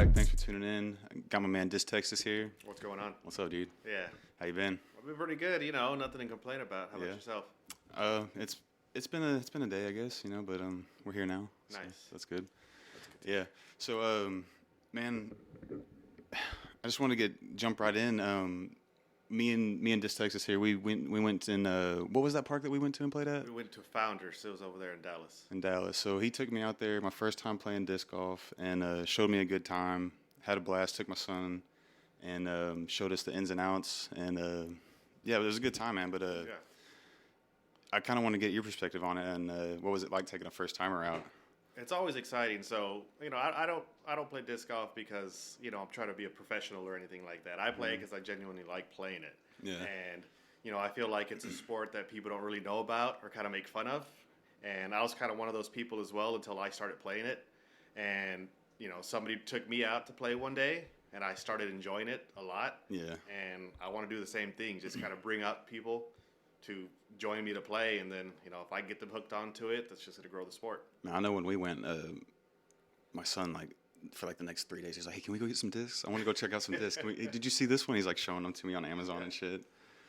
back. Thanks for tuning in. Got my man DiscTexas here. What's going on? What's up, dude? Yeah. How you been? I've been pretty good, nothing to complain about. How about yourself? It's been a day, I guess, but we're here now. So Nice. that's good. Yeah. So man, I just want to jump right in. Me and DiscTexas here. We went in what was that park that we went to and played at? We went to Founders. It was over there in Dallas. In Dallas. So he took me out there, my first time playing disc golf, and showed me a good time. Had a blast. Took my son, and showed us the ins and outs. And yeah, it was a good time, man. But Yeah. I kind of want to get your perspective on it. And what was it like taking a first timer out? It's always exciting. So, I don't play disc golf because, I'm trying to be a professional or anything like that. I play because I genuinely like playing it. Yeah. And, I feel like it's a sport that people don't really know about or kind of make fun of. And I was kind of one of those people as well until I started playing it. And, somebody took me out to play one day and I started enjoying it a lot. Yeah. And I want to do the same thing, just kind of bring up people to join me to play, and then if I get them hooked onto it, that's just going to grow the sport. Man, I know when we went, my son for the next 3 days, he's like, "Hey, can we go get some discs? I want to go check out some discs. Did you see this one?" He's like showing them to me on Amazon and shit.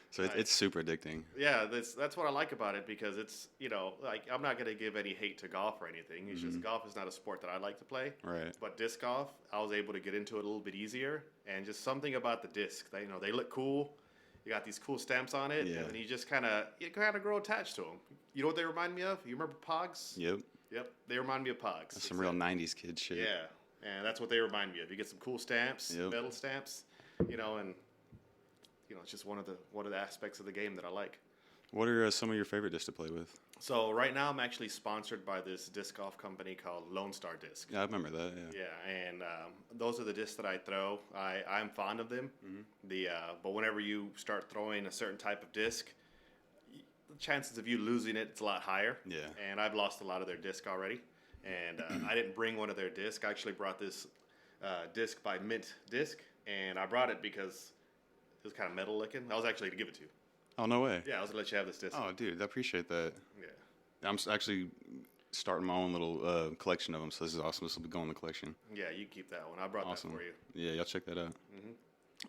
So Nice. it's super addicting. Yeah, that's what I like about it, because it's I'm not going to give any hate to golf or anything. It's just golf is not a sport that I like to play. Right. But disc golf, I was able to get into it a little bit easier, and just something about the disc, they they look cool. You got these cool stamps on it, Yeah. and then you kind of grow attached to them. You know what they remind me of? You remember Pogs? Yep. Yep, they remind me of Pogs. That's some real 90s kid shit. Yeah, and that's what they remind me of. You get some cool stamps, Yep. metal stamps, and it's just one of the aspects of the game that I like. What are some of your favorite discs to play with? So right now I'm actually sponsored by this disc golf company called LoneStar Disc. Yeah, I remember that. Yeah. Yeah, and those are the discs that I throw. I'm fond of them. But whenever you start throwing a certain type of disc, the chances of you losing it's a lot higher. Yeah. And I've lost a lot of their disc already. And I didn't bring one of their disc. I actually brought this disc by Mint Disc, and I brought it because it was kind of metal looking. I was actually going to give it to you. Oh, no way. Yeah, I was going to let you have this disc. Oh, dude, I appreciate that. Yeah. I'm actually starting my own little collection of them, so this is awesome. This will be going in the collection. Yeah, you keep that one. I brought Awesome. that for you. Yeah, y'all check that out.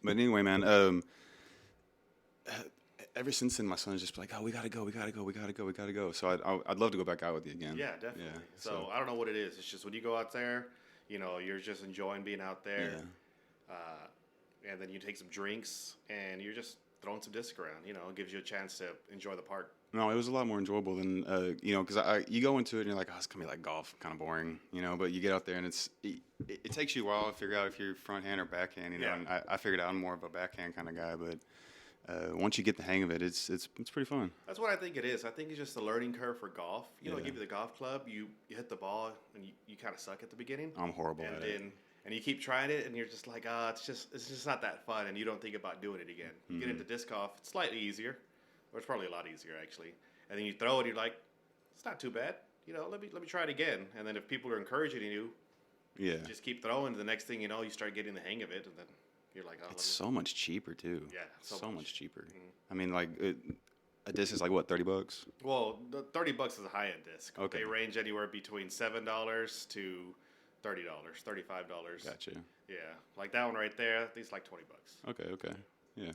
But anyway, man, ever since then, my son's just like, "Oh, we gotta go." So I'd love to go back out with you again. Yeah, definitely. Yeah, So I don't know what it is. It's just when you go out there, you're just enjoying being out there. Yeah. And then you take some drinks and you're just throwing some disc around. It gives you a chance to enjoy the park. No, it was a lot more enjoyable than because you go into it and you're like, "Oh, it's gonna be like golf, kind of boring," But you get out there and it takes you a while to figure out if you're front hand or backhand. Yeah. And I figured out I'm more of a backhand kind of guy, but once you get the hang of it, it's pretty fun. That's what I think it is. I think it's just a learning curve for golf. They Yeah. give you the golf club, you hit the ball, and you kind of suck at the beginning. I'm horrible at it. And you keep trying it, and you're just like, it's just not that fun, and you don't think about doing it again. You get into disc golf, it's slightly easier, or it's probably a lot easier actually. And then you throw it, you're like, it's not too bad. Let me try it again. And then if people are encouraging you, Yeah. just keep throwing. The next thing you know, you start getting the hang of it, and then you're like, It's so much cheaper too. Yeah, so much cheaper. Mhm. I mean, a disc is like what, $30? Well, the $30 is a high-end disc. Okay. They range anywhere between $7 to $30, $35. Gotcha. Yeah, like that one right there. These like $20. Okay. Yeah.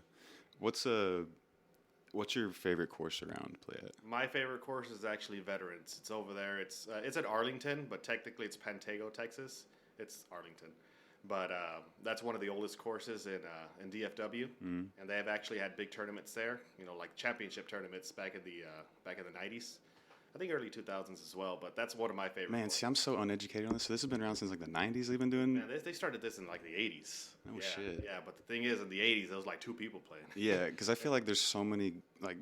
What's your favorite course around to play at? My favorite course is actually Veterans. It's over there. It's at Arlington, but technically it's Pantego, Texas. It's Arlington, but that's one of the oldest courses in DFW, and they have actually had big tournaments there. Like championship tournaments back in the 90s. I think early 2000s as well, but that's one of my favorite. Man, see, I'm so uneducated on this. So this has been around since like the 90s. They've been doing. Man, they started this in like the 80s. Oh, shit. Yeah, but the thing is, in the 80s, there was like 2 people playing. Yeah, because I feel like there's so many like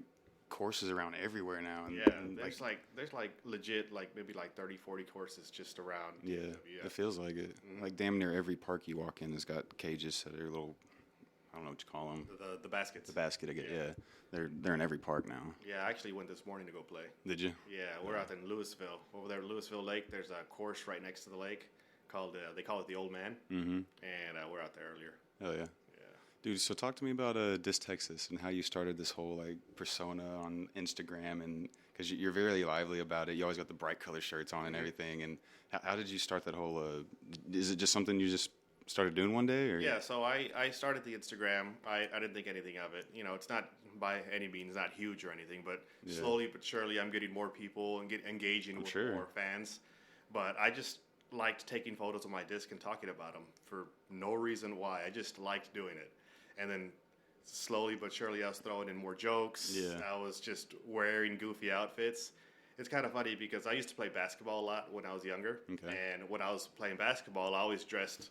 courses around everywhere now. And, Yeah, and, there's like legit maybe 30, 40 courses just around. Yeah, it feels like it. Like damn near every park you walk in has got cages that are little. I don't know what you call them. The baskets. The basket again. Yeah. They're in every park now. Yeah, I actually went this morning to go play. Did you? Yeah, we're out in Louisville. Over there at Louisville Lake, there's a course right next to the lake called, they call it the Old Man. Mm-hmm. And we're out there earlier. Oh, yeah. Yeah. Dude, so talk to me about DiscTexas and how you started this whole like persona on Instagram, and because you're very lively about it. You always got the bright color shirts on and everything. And how did you start that whole? Is it just something you just started doing one day, or Yeah, so I started the Instagram. I didn't think anything of it. It's not by any means not huge or anything, but slowly but surely I'm getting more people and engaging with more fans. But I just liked taking photos of my disc and talking about them for no reason why. I just liked doing it. And then slowly but surely I was throwing in more jokes. Yeah. I was just wearing goofy outfits. It's kind of funny because I used to play basketball a lot when I was younger. Okay. And when I was playing basketball, I always dressed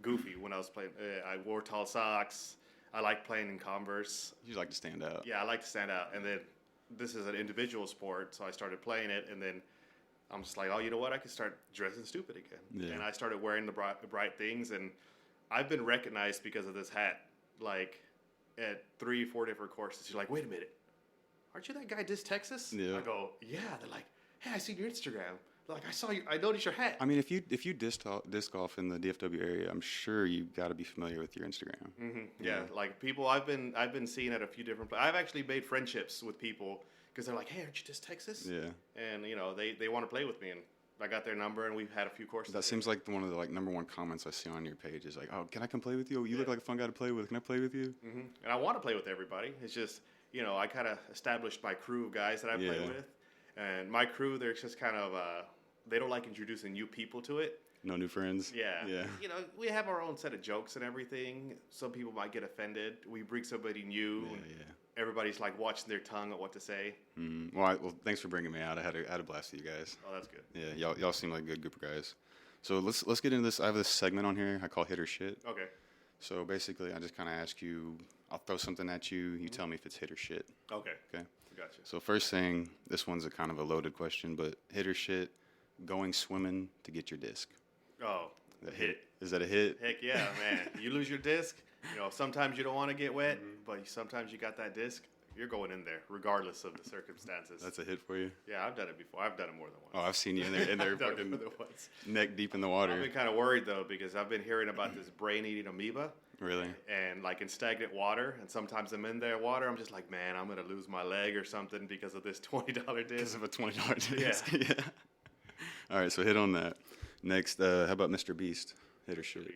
goofy when I was playing. I wore tall socks. I like playing in Converse. You like to stand out. Yeah, I like to stand out. And then this is an individual sport, so I started playing it, and then I'm just like, oh, you know what? I can start dressing stupid again. Yeah. And I started wearing the bright things, and I've been recognized because of this hat, like at 3-4 different courses. You're like, wait a minute, aren't you that guy DiscTexas? Yeah. I go, yeah. They're like, hey, I see your Instagram. Like, I saw you. I noticed your hat. I mean, if you disc golf in the DFW area, I'm sure you got to be familiar with your Instagram. Mm-hmm. Yeah, like people I've been seeing at a few different. I've actually made friendships with people because they're like, hey, aren't you DiscTexas? Yeah. And they want to play with me, and I got their number, and we've had a few courses. That seems like one of the number one comments I see on your page is like, oh, can I come play with you? You look like a fun guy to play with. Can I play with you? Mm-hmm. And I want to play with everybody. It's just I kind of established my crew of guys that I play with, and my crew, they're just kind of they don't like introducing new people to it. No new friends. Yeah. Yeah. We have our own set of jokes and everything. Some people might get offended. We bring somebody new. Yeah. Everybody's like watching their tongue on what to say. Mm-hmm. Well, thanks for bringing me out. I had a blast with you guys. Oh, that's good. Yeah, y'all seem like a good group of guys. So let's get into this. I have this segment on here I call Hit or Shit. Okay. So basically, I just kind of ask you. I'll throw something at you. You tell me if it's hit or shit. Okay. Okay. Gotcha. So first thing, this one's a kind of a loaded question, but hit or shit, going swimming to get your disc. Oh, hit. Is that a hit? Heck yeah, man. You lose your disc. Sometimes you don't want to get wet, but sometimes you got that disc. You're going in there, regardless of the circumstances. That's a hit for you? Yeah, I've done it before. I've done it more than once. Oh, I've seen you in there fucking neck deep in the water. I've been kind of worried, though, because I've been hearing about this brain-eating amoeba. Really? And, like, in stagnant water, and sometimes I'm in there water, I'm just like, man, I'm going to lose my leg or something because of this $20 disc. Because of a $20 disc? Yeah. Yeah. All right, so hit on that. Next, how about Mr.Beast? Hit or shit?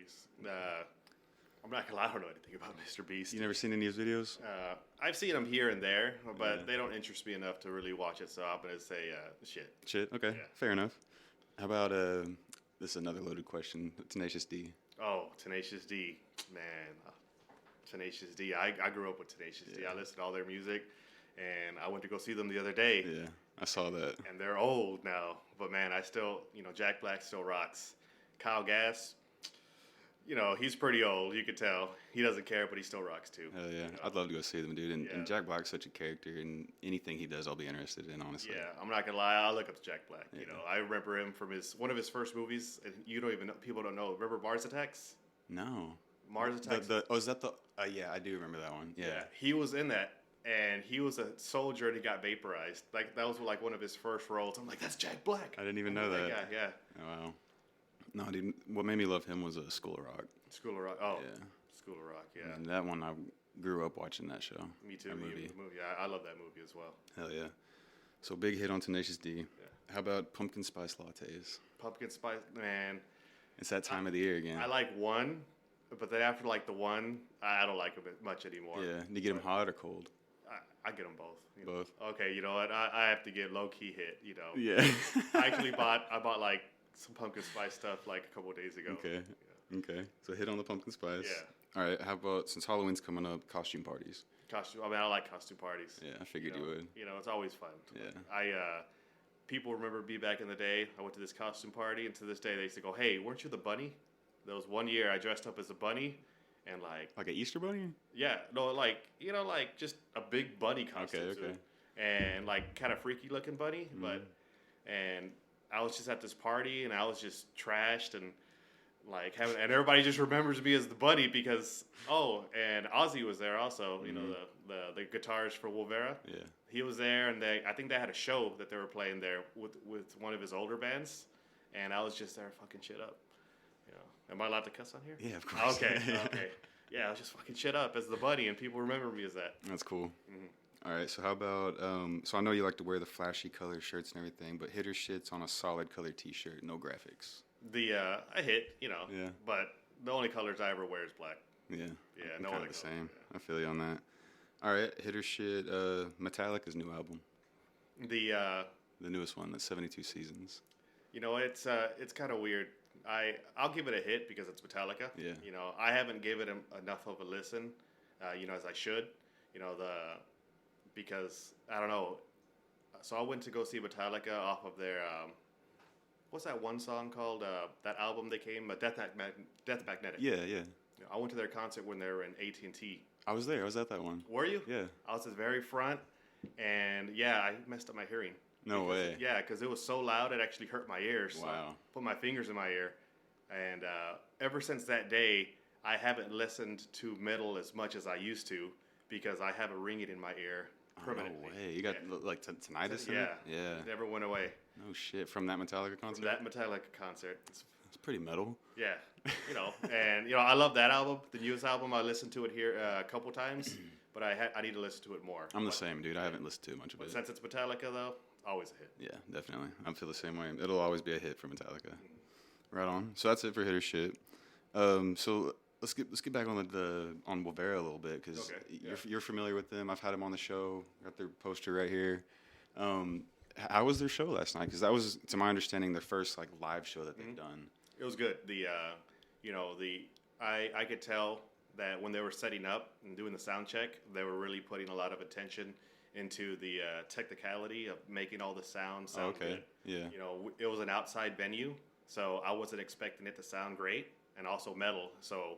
I'm not gonna lie, I don't know anything about Mr.Beast. You never seen any of his videos? I've seen him here and there, but they don't interest me enough to really watch it, so I'm gonna say shit. Shit? Okay, fair enough. How about, this is another loaded question, Tenacious D. Oh, Tenacious D. Man, Tenacious D. I grew up with Tenacious D. I listened to all their music, and I went to go see them the other day. Yeah, I saw that. And they're old now, but man, I still, Jack Black still rocks. Kyle Gass, he's pretty old. You could tell he doesn't care, but he still rocks too. Hell yeah, I'd love to go see them, dude. And Jack Black's such a character, and anything he does, I'll be interested in, honestly. Yeah, I'm not gonna lie. I'll look up to Jack Black. Yeah. I remember him from one of his first movies, and you don't even know. People don't know. Remember Mars Attacks? No. Mars Attacks. Is that the? Yeah, I do remember that one. Yeah. He was in that. And he was a soldier and he got vaporized. Like, that was like one of his first roles. I'm like, that's Jack Black. I didn't even know that. Yeah. Oh, wow. No, dude, what made me love him was School of Rock. School of Rock. Oh, yeah. School of Rock, yeah. And that one, I grew up watching that show. Me too. That movie. Yeah, I love that movie as well. Hell yeah. So big hit on Tenacious D. Yeah. How about pumpkin spice lattes? Pumpkin spice, man. It's that time of the year again. I like one, but then after like the one, I don't like them much anymore. Yeah. Do you get them hot or cold? I get them both. Both. Okay, you know what? I have to get low key hit. Yeah. I actually bought like some pumpkin spice stuff like a couple of days ago. Okay. Yeah. Okay. So hit on the pumpkin spice. Yeah. All right. How about, since Halloween's coming up, costume parties? I like costume parties. Yeah, I figured you would. It's always fun. Yeah. People remember me back in the day. I went to this costume party, and to this day they used to go, "Hey, weren't you the bunny?" There was one year I dressed up as a bunny. And like an Easter bunny? Yeah, no, like just a big bunny costume. Okay. And like kind of freaky looking bunny, and I was just at this party and I was just trashed and like and everybody just remembers me as the bunny because and Ozzy was there also, the guitarist for Wolvera. Yeah. He was there, and I think they had a show that they were playing there with one of his older bands, and I was just there fucking shit up. Am I allowed to cuss on here? Yeah, of course. Okay. Yeah, I was just fucking shit up as the bunny, and people remember me as that. That's cool. Mm-hmm. All right, so how about, so I know you like to wear the flashy colored shirts and everything, but shit's on a solid colored t-shirt, no graphics. I hit, Yeah. But The only colors I ever wear is black. Yeah. Yeah, I'm no kind other of the color, same. yeah. I feel you on that. All right, hitter shit. Metallica's new album, The the newest one, that's 72 Seasons. you know, it's kind of weird. I'll give it a hit because it's Metallica. Yeah. You know, I haven't given it enough of a listen, as I should. You know, because I don't know. So I went to go see Metallica off of their what's that one song called? That album they came, Death Magnetic. Yeah, yeah. You know, I went to their concert when they were in AT&T. I was there. I was at that one. Were you? Yeah. I was at the very front, and yeah, I messed up my hearing. No way. Yeah, because it was so loud it actually hurt my ears. So Wow. I put my fingers in my ear, and ever since that day, I haven't listened to metal as much as I used to because I have a ringing in my ear permanently. No way. You got like tinnitus in Yeah. it? Yeah. It never went away. No shit. From that Metallica concert? From that Metallica concert. It's pretty metal. Yeah, and I love that album, the newest album. I listened to it here a couple times, but I need to listen to it more. I'm the same, dude. I haven't listened to much of But it. since it's Metallica, though, always a hit. Yeah, definitely. I feel the same way. It'll always be a hit for Metallica. Right on. So that's it for hitter shit. So let's get back on on Wolvera a little bit because you're familiar with them. I've had them on the show. Got their poster right here. How was their show last night? Because that was, to my understanding, their first like live show that they've done. It was good. I could tell that when they were setting up and doing the sound check, they were really putting a lot of attention into the technicality of making all the sound sound good. Yeah. It was an outside venue, so I wasn't expecting it to sound great and also metal. So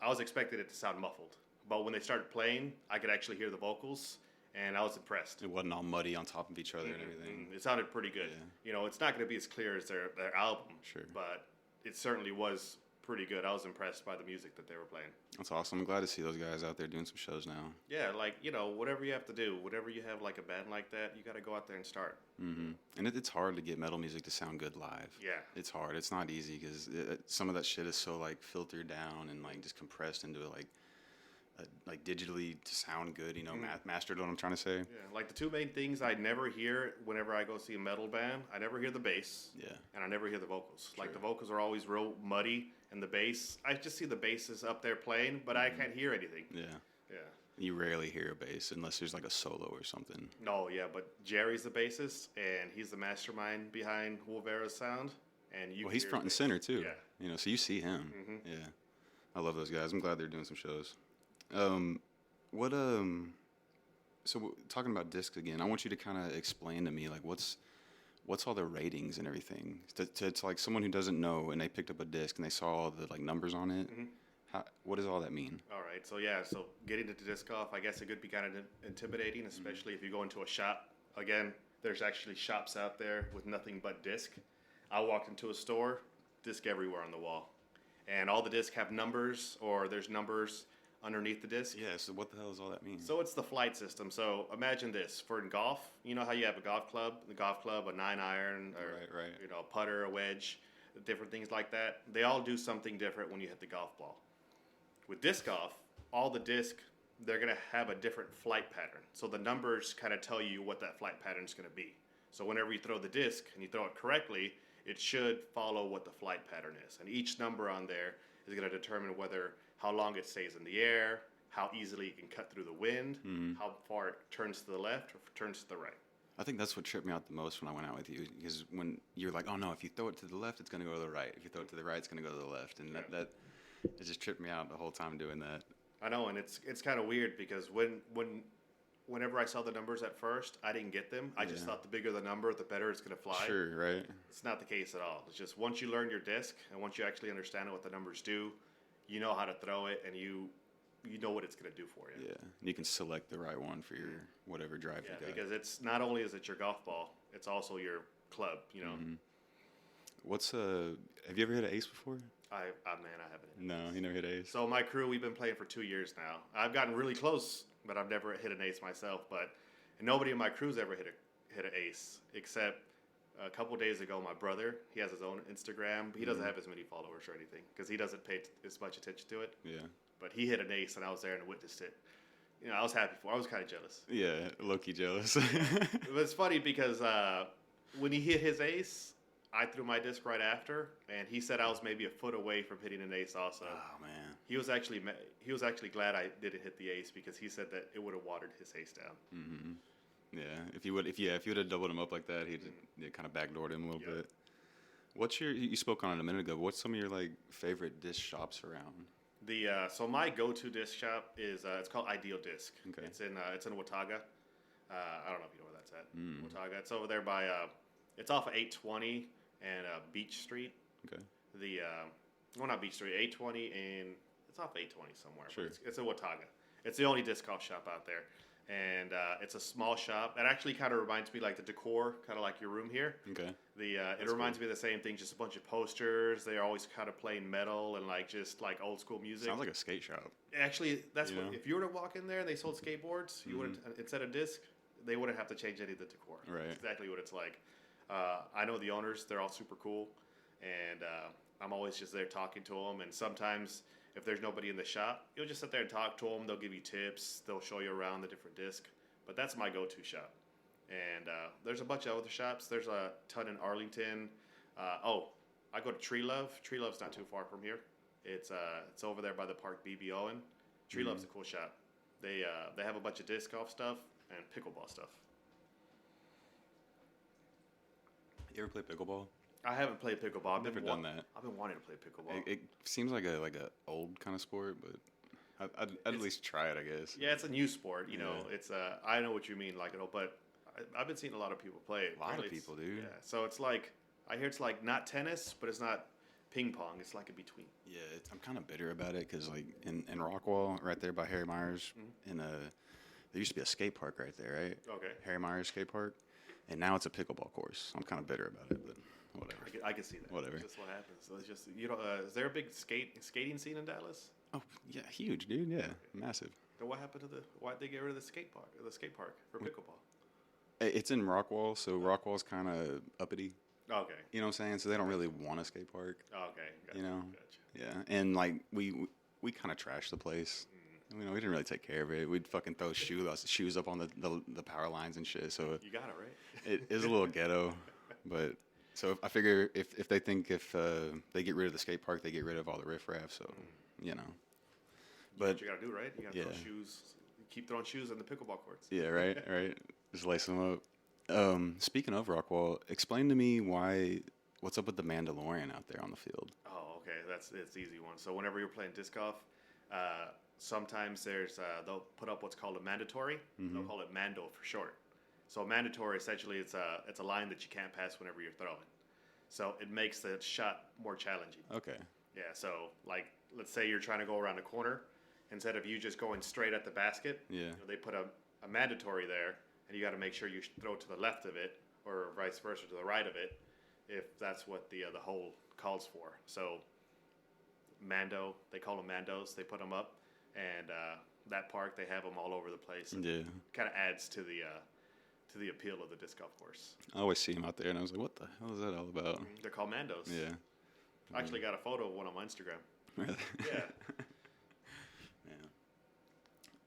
I was expecting it to sound muffled. But when they started playing, I could actually hear the vocals, and I was impressed. It wasn't all muddy on top of each other and everything. It sounded pretty good. Yeah. It's not going to be as clear as their album, Sure. but it certainly was pretty good. I was impressed by the music that they were playing. That's awesome. I'm glad to see those guys out there doing some shows now. Yeah, whatever you have to do, whatever you have like a band like that, you got to go out there and start. Mm-hmm. And it's hard to get metal music to sound good live. Yeah. It's hard. It's not easy because some of that shit is so like filtered down and like just compressed into like digitally to sound good, mastered what I'm trying to say. Yeah, like the two main things I never hear whenever I go see a metal band, I never hear the bass. Yeah. And I never hear the vocals. Sure. Like the vocals are always real muddy, and the bass, I just see the basses up there playing, but I can't hear anything. Yeah. Yeah. You rarely hear a bass unless there's like a solo or something. No, yeah, but Jerry's the bassist, and he's the mastermind behind Wolvera's sound. And he's front and center too. Yeah. So you see him. Mm-hmm. Yeah. I love those guys. I'm glad they're doing some shows. So talking about discs again, I want you to kind of explain to me like what's all the ratings and everything. To like someone who doesn't know and they picked up a disc and they saw all the like numbers on it. Mm-hmm. What does all that mean? All right, so getting into disc golf, I guess it could be kind of intimidating, especially if you go into a shop. Again, there's actually shops out there with nothing but disc. I walked into a store, disc everywhere on the wall, and all the discs have numbers, or there's numbers underneath the disc. Yeah, so what the hell does all that mean? So it's the flight system. So imagine this. For golf, you know how you have a golf club, a 9-iron, or right. A putter, a wedge, different things like that. They all do something different when you hit the golf ball. With disc golf, all the disc, they're going to have a different flight pattern. So the numbers kind of tell you what that flight pattern is going to be. So whenever you throw the disc and you throw it correctly, it should follow what the flight pattern is. And each number on there is going to determine how long it stays in the air, how easily it can cut through the wind, how far it turns to the left or turns to the right. I think that's what tripped me out the most when I went out with you, because when you're like, oh no, if you throw it to the left, it's going to go to the right. If you throw it to the right, it's going to go to the left. And that it just tripped me out the whole time doing that. I know, and it's kind of weird because whenever I saw the numbers at first, I didn't get them. I just thought the bigger the number, the better it's going to fly. Sure, right. It's not the case at all. It's just once you learn your disc and once you actually understand what the numbers do, you know how to throw it and you know what it's going to do for you. Yeah, you can select the right one for your whatever drive you got. Yeah, because it's not only is it your golf ball, it's also your club, Mm-hmm. Have you ever hit an ace before? I haven't. No, you never hit ace. So my crew, we've been playing for 2 years now. I've gotten really close, but I've never hit an ace myself. But nobody in my crew's ever hit an ace, except a couple days ago, my brother. He has his own Instagram. He doesn't have as many followers or anything because he doesn't pay as much attention to it. Yeah. But he hit an ace, and I was there and witnessed it. I was happy for him. I was kind of jealous. Yeah, low-key jealous. It was funny because when he hit his ace, I threw my disc right after, and he said I was maybe a foot away from hitting an ace. Also, Oh man. he was actually glad I didn't hit the ace because he said that it would have watered his ace down. Mm-hmm. Yeah. If you would have doubled him up like that, he'd kind of backdoored him a little bit. What's you spoke on it a minute ago? What's some of your like favorite disc shops around? So my go-to disc shop is it's called Ideal Disc. Okay. It's in Watauga. I don't know if you know where that's at. Watauga. It's over there by it's off of 820 and Beach Street. Okay. Well, not Beach Street, 820 and it's off 820 somewhere. Sure. But it's in Watauga. It's the only disc golf shop out there. And it's a small shop. It actually kind of reminds me like the decor, kind of like your room here. Okay. It reminds me of the same thing, just a bunch of posters. They're always kind of playing metal and like just like old school music. Sounds like a skate shop. Actually, that's what if you were to walk in there and they sold skateboards, you wouldn't instead of disc, they wouldn't have to change any of the decor. Right. That's exactly what it's like. I know the owners; they're all super cool, and I'm always just there talking to them. And sometimes, if there's nobody in the shop, you'll just sit there and talk to them. They'll give you tips. They'll show you around the different discs. But that's my go-to shop. And there's a bunch of other shops. There's a ton in Arlington. I go to Tree Love. Tree Love's not too far from here. It's over there by the park BBO. And Tree Love's a cool shop. They have a bunch of disc golf stuff and pickleball stuff. You ever play pickleball? I haven't played pickleball. I've never done that. I've been wanting to play pickleball. It seems like a old kind of sport, but I'd at least try it, I guess. Yeah, it's a new sport. You know, it's I know what you mean, like but I've been seeing a lot of people play it. A lot of people, dude. Yeah, so it's like I hear it's like not tennis, but it's not ping pong. It's like in between. Yeah, I'm kind of bitter about it because like in Rockwall, right there by Harry Myers, there used to be a skate park right there, right? Okay. Harry Myers skate park, and now it's a pickleball course. I'm kind of bitter about it, but whatever. I can see that. Whatever. It's just what happens. So it's just is there a big skating scene in Dallas? Oh yeah, huge, dude. Yeah, massive. So what happened to why'd they get rid of the skate park for pickleball? It's in Rockwall, so Rockwall's kind of uppity. Okay. You know what I'm saying? So they don't really want a skate park. Okay. Gotcha. You know? Gotcha. Yeah, and like we kind of trashed the place. We didn't really take care of it. We'd fucking throw shoes up on the power lines and shit. So you got it right. It is a little ghetto, but so I figure if they think if they get rid of the skate park, they get rid of all the riffraff. So you know, but what you gotta do, right? You gotta throw shoes. You keep throwing shoes in the pickleball courts. Yeah, right. Just lace them up. Speaking of Rockwall, explain to me what's up with the Mandolorian out there on the field. Oh, okay. It's an easy one. So whenever you're playing disc golf, sometimes they'll put up what's called a mandatory. They'll call it Mando for short. So a mandatory essentially it's a line that you can't pass whenever you're throwing. So it makes the shot more challenging. Okay. Yeah. So like let's say you're trying to go around a corner, instead of you just going straight at the basket. Yeah. They put a mandatory there, and you got to make sure you throw to the left of it or vice versa to the right of it, if that's what the hole calls for. So Mando, they call them Mandos. They put them up, and that park they have them all over the place. And kind of adds to the appeal of the disc golf course. I always see them out there, and I was like, "What the hell is that all about?" They're called Mandos. Yeah. I actually got a photo of one on my Instagram. Really? Yeah.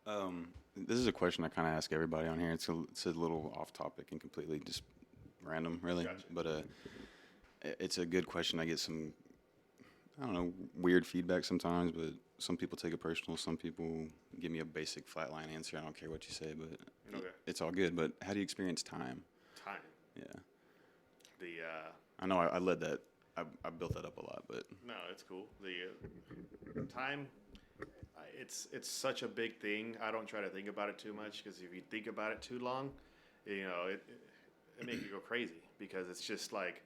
Yeah. This is a question I kind of ask everybody on here. It's a little off topic and completely just random, really. Gotcha. But it's a good question. I get some, I don't know, weird feedback sometimes, but some people take it personal. Some people give me a basic flatline answer. I don't care what you say, but it's all good. But how do you experience time? Time. Yeah. I know I led that. I built that up a lot, but no, it's cool. The time. It's such a big thing. I don't try to think about it too much because if you think about it too long, it makes you go crazy because it's just like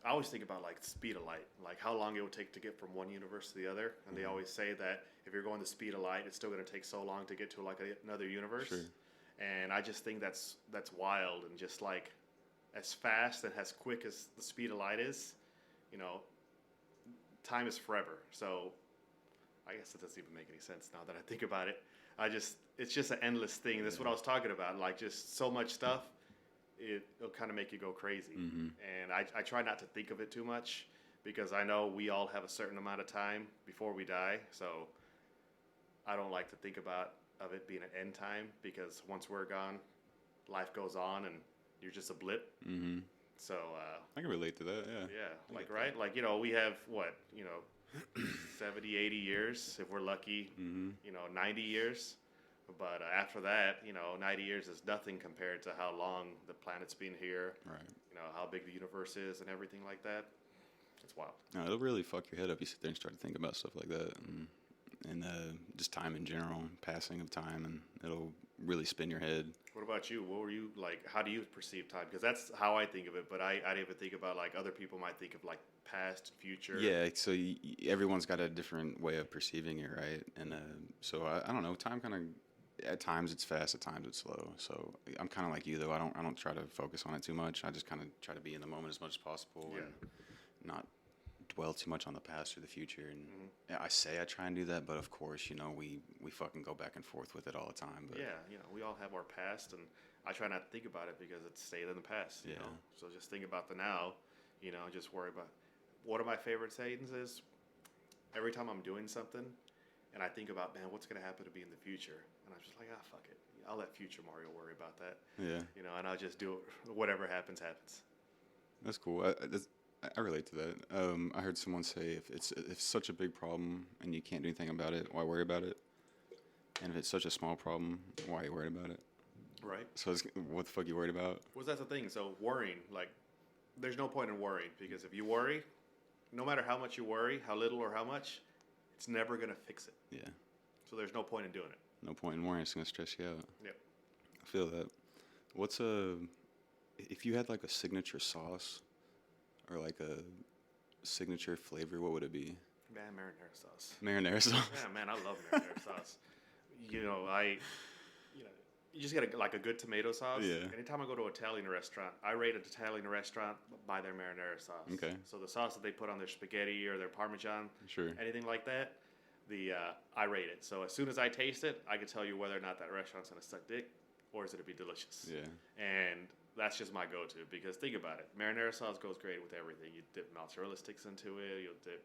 I always think about like the speed of light, like how long it would take to get from one universe to the other. And they always say that if you're going the speed of light, it's still going to take so long to get to like another universe. Sure. And I just think that's wild and just like as fast and as quick as the speed of light is, time is forever. So I guess it doesn't even make any sense now that I think about it. It's just an endless thing. That's what I was talking about. Like just so much stuff, it'll kind of make you go crazy. Mm-hmm. And I try not to think of it too much because I know we all have a certain amount of time before we die. So I don't like to think of it being an end time because once we're gone, life goes on and you're just a blip. Mm-hmm. So I can relate to that. Yeah. yeah, like right, like we have what 70, 80 years if we're lucky. 90 years. But after that, 90 years is nothing compared to how long the planet's been here. Right. How big the universe is and everything like that. It's wild. No, it'll really fuck your head up. You sit there and start to think about stuff like that, and just time in general, passing of time, and it'll really spin your head. What about you? What were you like? How do you perceive time? Because that's how I think of it. But I didn't even think about like other people might think of like past, future. Yeah. So everyone's got a different way of perceiving it, right? And so I don't know. Time kind of. At times it's fast, at times it's slow. So I'm kind of like you though. I don't try to focus on it too much. I just kind of try to be in the moment as much as possible and not dwell too much on the past or the future. And I say I try and do that, but of course, we fucking go back and forth with it all the time. But yeah, we all have our past, and I try not to think about it because it's stayed in the past. You know? So just think about the now. Just worry about. One of my favorite sayings is, every time I'm doing something, and I think about, man, what's going to happen to me in the future? And I'm just like, fuck it. I'll let future Mario worry about that. Yeah. And I'll just do it. Whatever happens, happens. That's cool. I relate to that. I heard someone say, if it's such a big problem and you can't do anything about it, why worry about it? And if it's such a small problem, why are you worried about it? Right. So what the fuck are you worried about? Well, that's the thing. So worrying, like, there's no point in worrying, because if you worry, no matter how much you worry, how little or how much, it's never going to fix it. Yeah. So there's no point in doing it. No point in worrying. It's going to stress you out. Yep. I feel that. If you had like a signature sauce or like a signature flavor, what would it be? Man, marinara sauce. Marinara sauce? Yeah, man, I love marinara sauce. You just get a good tomato sauce. Yeah. Anytime I go to an Italian restaurant, I rate an Italian restaurant by their marinara sauce. Okay. So the sauce that they put on their spaghetti or their Parmesan, Sure. anything like that, I rate it. So as soon as I taste it, I can tell you whether or not that restaurant's gonna suck dick or is it gonna be delicious. Yeah. And that's just my go-to, because think about it, marinara sauce goes great with everything. You dip mozzarella sticks into it. You'll dip,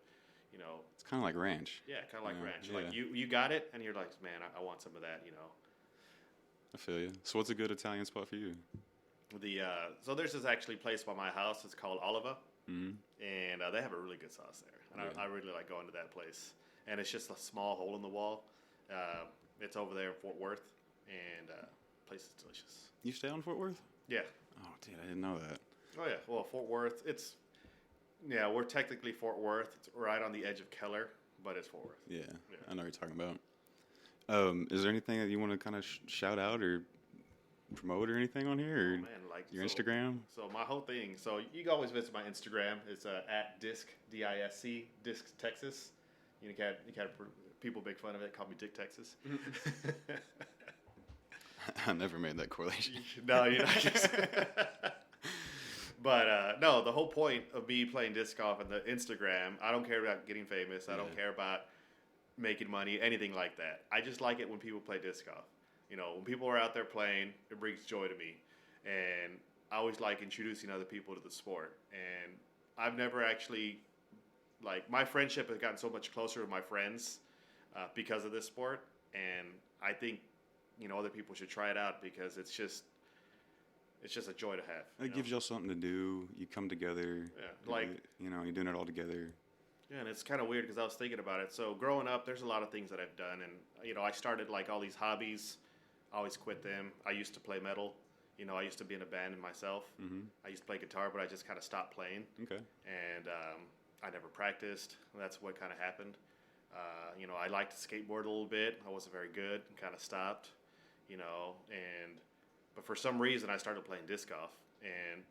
It's kind of like ranch. Yeah, kind of like ranch. Yeah. Like you got it, and you're like, man, I want some of that. I feel you. So what's a good Italian spot for you? So there's this actually place by my house. It's called Oliva, Mm-hmm. and they have a really good sauce there. And Yeah. I really like going to that place. And it's just a small hole in the wall. It's over there in Fort Worth, and the place is delicious. You stay on Fort Worth? Yeah. Oh, dude, I didn't know that. Oh yeah. Well, Fort Worth. We're technically Fort Worth. It's right on the edge of Keller, but it's Fort Worth. Yeah, Yeah. I know what you're talking about. Is there anything that you want to kind of shout out or promote or anything on here? Or Man, like your Instagram? So my whole thing. So you can always visit my Instagram. It's at disc DISC DiscTexas. You can people make fun of it. Call me Dick Texas. I never made that correlation. No, you're not. But no, the whole point of me playing disc golf and the Instagram, I don't care about getting famous. I don't care about making money, anything like that. I just like it when people play disc golf. When people are out there playing, it brings joy to me. And I always like introducing other people to the sport. And I've never actually, my friendship has gotten so much closer with my friends because of this sport. And I think, other people should try it out, because it's just a joy to have. It gives y'all something to do. You come together. Yeah, you're doing it all together. Yeah, and it's kind of weird because I was thinking about it. So growing up, there's a lot of things that I've done, and I started all these hobbies. I always quit them. I used to play metal. I used to be in a band myself. Mm-hmm. I used to play guitar, but I just kind of stopped playing. Okay. And I never practiced. That's what kind of happened. I liked to skateboard a little bit. I wasn't very good and kind of stopped. But for some reason I started playing disc golf, and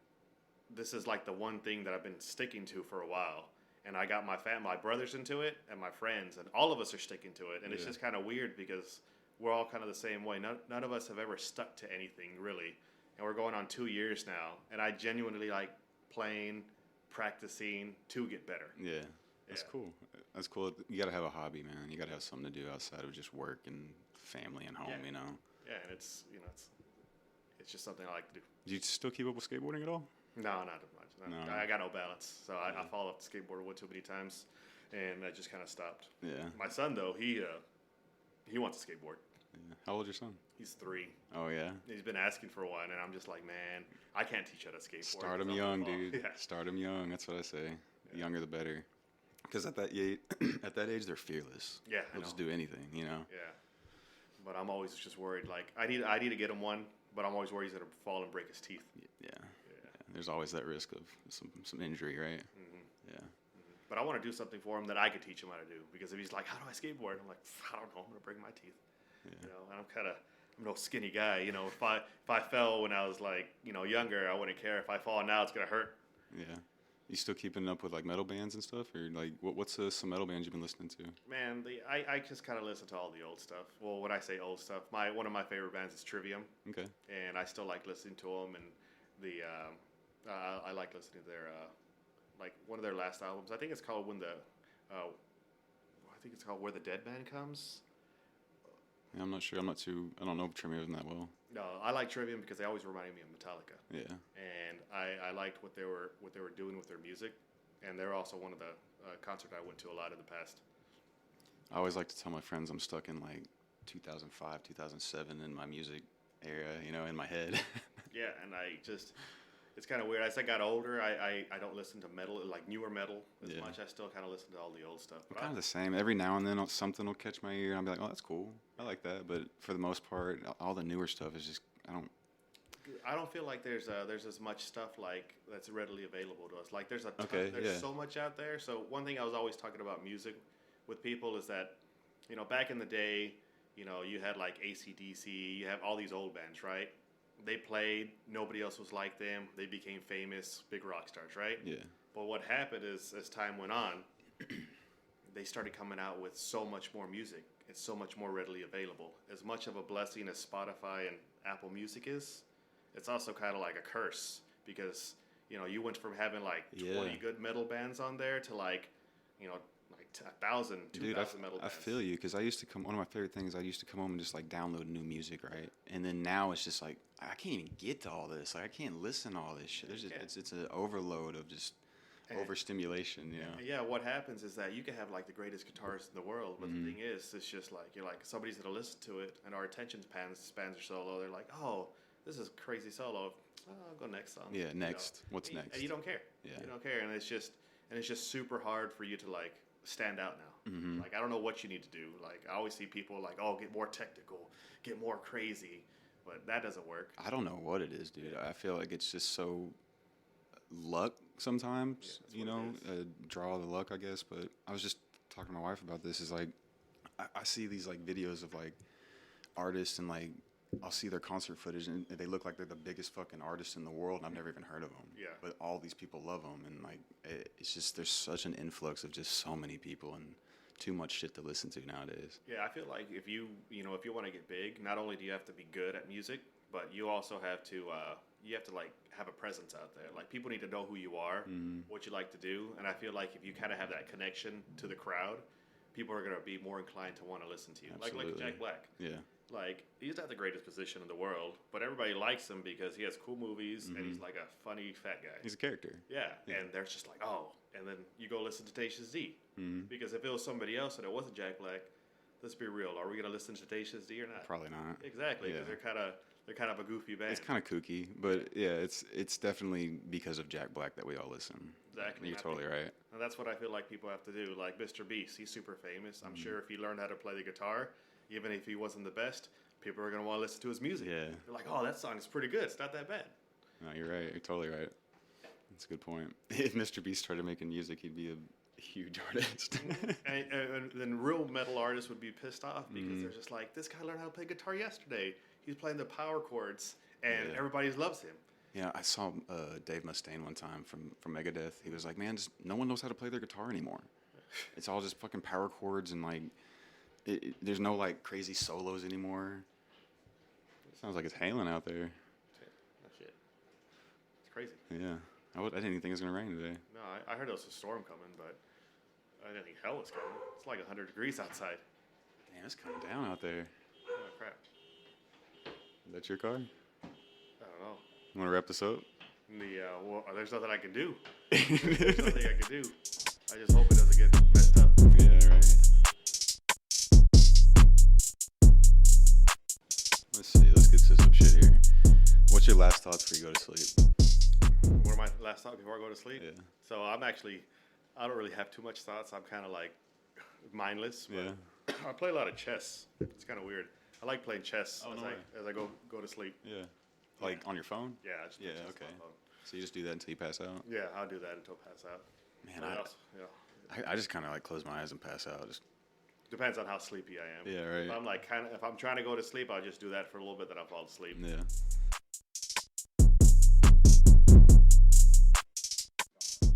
this is the one thing that I've been sticking to for a while. And I got my brothers into it and my friends, and all of us are sticking to it. And it's just kind of weird because we're all kind of the same way. None of us have ever stuck to anything really. And we're going on 2 years now, and I genuinely like playing, practicing to get better. Yeah. That's cool. That's cool. You got to have a hobby, man. You got to have something to do outside of just work and family and home, Yeah, and it's just something I like to do. Do you still keep up with skateboarding at all? No, not as much. No. I got no balance, so I fall off the skateboard way too many times, and I just kind of stopped. Yeah. My son though, he wants to skateboard. Yeah. How old's your son? He's 3. Oh, yeah? He's been asking for one, and I'm just like, man, I can't teach how to skateboard. Start him young, dude. Yeah. Start him young. That's what I say. The younger, the better. Because at that age, they're fearless. Yeah, they'll just do anything, you know? Yeah. But I'm always just worried. Like, I need to get him one, but I'm always worried he's going to fall and break his teeth. Yeah. There's always that risk of some injury, right? Mm-hmm. Yeah. Mm-hmm. But I want to do something for him that I could teach him how to do. Because if he's like, how do I skateboard? I'm like, I don't know. I'm going to break my teeth. Yeah. You know, and I'm no skinny guy. You know, if I fell when I was like, you know, younger, I wouldn't care. If I fall now, it's going to hurt. Yeah. You still keeping up with like metal bands and stuff, or like what's some metal bands you've been listening to? Man, I just kind of listen to all the old stuff. Well, when I say old stuff, one of my favorite bands is Trivium. Okay. And I still like listening to them, and I like listening to their like one of their last albums. I think it's called Where the Dead Man Comes. Yeah, I'm not sure. I don't know Trivium that well. No, I like Trivium because they always reminded me of Metallica. Yeah. And I liked what they were doing with their music, and they're also one of the concerts I went to a lot in the past. I always like to tell my friends I'm stuck in like 2005, 2007 in my music era, you know, in my head. Yeah, and it's kind of weird. As I got older, I don't listen to metal, like newer metal, as much. I still kind of listen to all the old stuff. But kind of the same. Every now and then something will catch my ear, and I'll be like, oh, that's cool. I like that. But for the most part, all the newer stuff is just, I don't feel like there's as much stuff like that's readily available to us. Like there's so much out there. So one thing I was always talking about music with people is that, you know, back in the day, you know, you had like AC/DC, you have all these old bands, right? They played, nobody else was like them. They became famous, big rock stars, right? Yeah. But what happened is, as time went on, they started coming out with so much more music. It's so much more readily available. As much of a blessing as Spotify and Apple Music is, it's also kind of like a curse because, you know, you went from having like 20 good metal bands on there to like, you know, like 1,000, 2,000 metal bands. I feel you because one of my favorite things, I used to come home and just like download new music, right? And then now it's just like, I can't even get to all this. Like I can't listen to all this shit. It's an overload of just overstimulation, you know? Yeah, what happens is that you can have like the greatest guitarists in the world, but the thing is, it's just like, you're like, somebody's going to listen to it and our attention spans are so low. They're like, oh, this is crazy solo. Oh, I'll go next song. Yeah, next. You know? What's next? And you don't care. Yeah. You don't care. And it's just super hard for you to like stand out now. Mm-hmm. Like, I don't know what you need to do. Like, I always see people like, oh, get more technical, get more crazy. But that doesn't work. I don't know what it is, dude. I feel like it's just so luck sometimes, you know, draw the luck, I guess. But I was just talking to my wife about this. Is like, I see these like videos of like artists and like I'll see their concert footage and they look like they're the biggest fucking artists in the world and I've never even heard of them. Yeah. But all these people love them and like it's just there's such an influx of just so many people and too much shit to listen to nowadays. Yeah, I feel like if you want to get big, not only do you have to be good at music, but you also have to like have a presence out there. Like people need to know who you are, what you like to do, and I feel like if you kind of have that connection to the crowd, people are going to be more inclined to want to listen to you. Absolutely. Like Jack Black. Yeah. Like he's not the greatest position in the world, but everybody likes him because he has cool movies and he's like a funny fat guy. He's a character. Yeah. And they're just like, oh. And then you go listen to Tenacious D. Because if it was somebody else and it wasn't Jack Black, let's be real. Are we going to listen to Tenacious D or not? Probably not. Exactly. Because they're kind of a goofy band. It's kind of kooky, but yeah, it's definitely because of Jack Black that we all listen. Exactly. You're totally right. And that's what I feel like people have to do. Like Mr.Beast, he's super famous. I'm sure if he learned how to play the guitar, even if he wasn't the best, people are going to want to listen to his music. Yeah. They're like, oh, that song is pretty good. It's not that bad. No, you're right. You're totally right. That's a good point. If Mr.Beast started making music, he'd be a huge artist. and then real metal artists would be pissed off because they're just like, this guy learned how to play guitar yesterday. He's playing the power chords, and everybody loves him. Yeah, I saw Dave Mustaine one time from Megadeth. He was like, man, no one knows how to play their guitar anymore. It's all just fucking power chords and like, there's no like crazy solos anymore. It sounds like it's hailing out there. Oh, shit. It's crazy. Yeah. I didn't even think it was going to rain today. No, I heard there was a storm coming, but I didn't think hell was coming. It's like 100 degrees outside. Damn, it's coming down out there. Oh, crap. Is that your car? I don't know. You want to wrap this up? Well, there's nothing I can do. There's nothing I can do. I just hope it doesn't get messed up. Yeah, right. last thoughts before you go to sleep? What are my last thoughts before I go to sleep? Yeah. So I don't really have too much thoughts. I'm kind of like mindless. But Yeah. I play a lot of chess. It's kind of weird. I like playing chess Oh, as no way. as I go to sleep. Yeah. Like on your phone? Yeah, I just play chess Okay. on my phone. So you just do that until you pass out? Yeah, I'll do that until pass out. Man, Yeah. I just kind of like close my eyes and pass out. Just Depends on how sleepy I am. Yeah, right. If I'm like if I'm trying to go to sleep, I'll just do that for a little bit, then I'll fall asleep. yeah.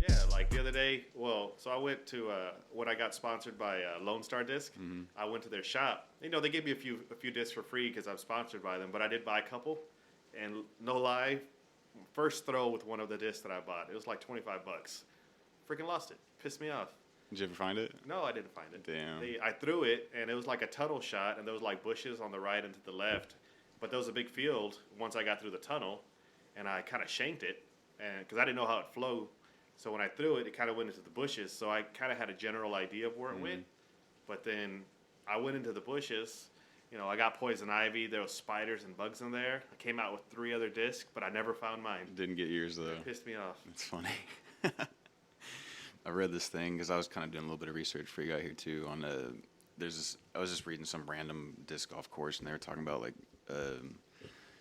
Yeah, like the other day, so I went to when I got sponsored by LoneStar Disc. Mm-hmm. I went to their shop. You know, they gave me a few discs for free because I'm sponsored by them, but I did buy a couple. And no lie, first throw with one of the discs that I bought, it was like $25. Freaking lost it. Pissed me off. Did you ever find it? No, I didn't find it. Damn. I threw it, and it was like a tunnel shot, and there was like bushes on the right and to the left. But there was a big field once I got through the tunnel, and I kind of shanked it, and because I didn't know how it flowed. So when I threw it, it kind of went into the bushes. So I kind of had a general idea of where it went. But then I went into the bushes. You know, I got poison ivy. There was spiders and bugs in there. I came out with 3 other discs, but I never found mine. Didn't get yours, though. It pissed me off. It's funny. I read this thing because I was kind of doing a little bit of research before you got here, too. I was just reading some random disc golf course, and they were talking about, like,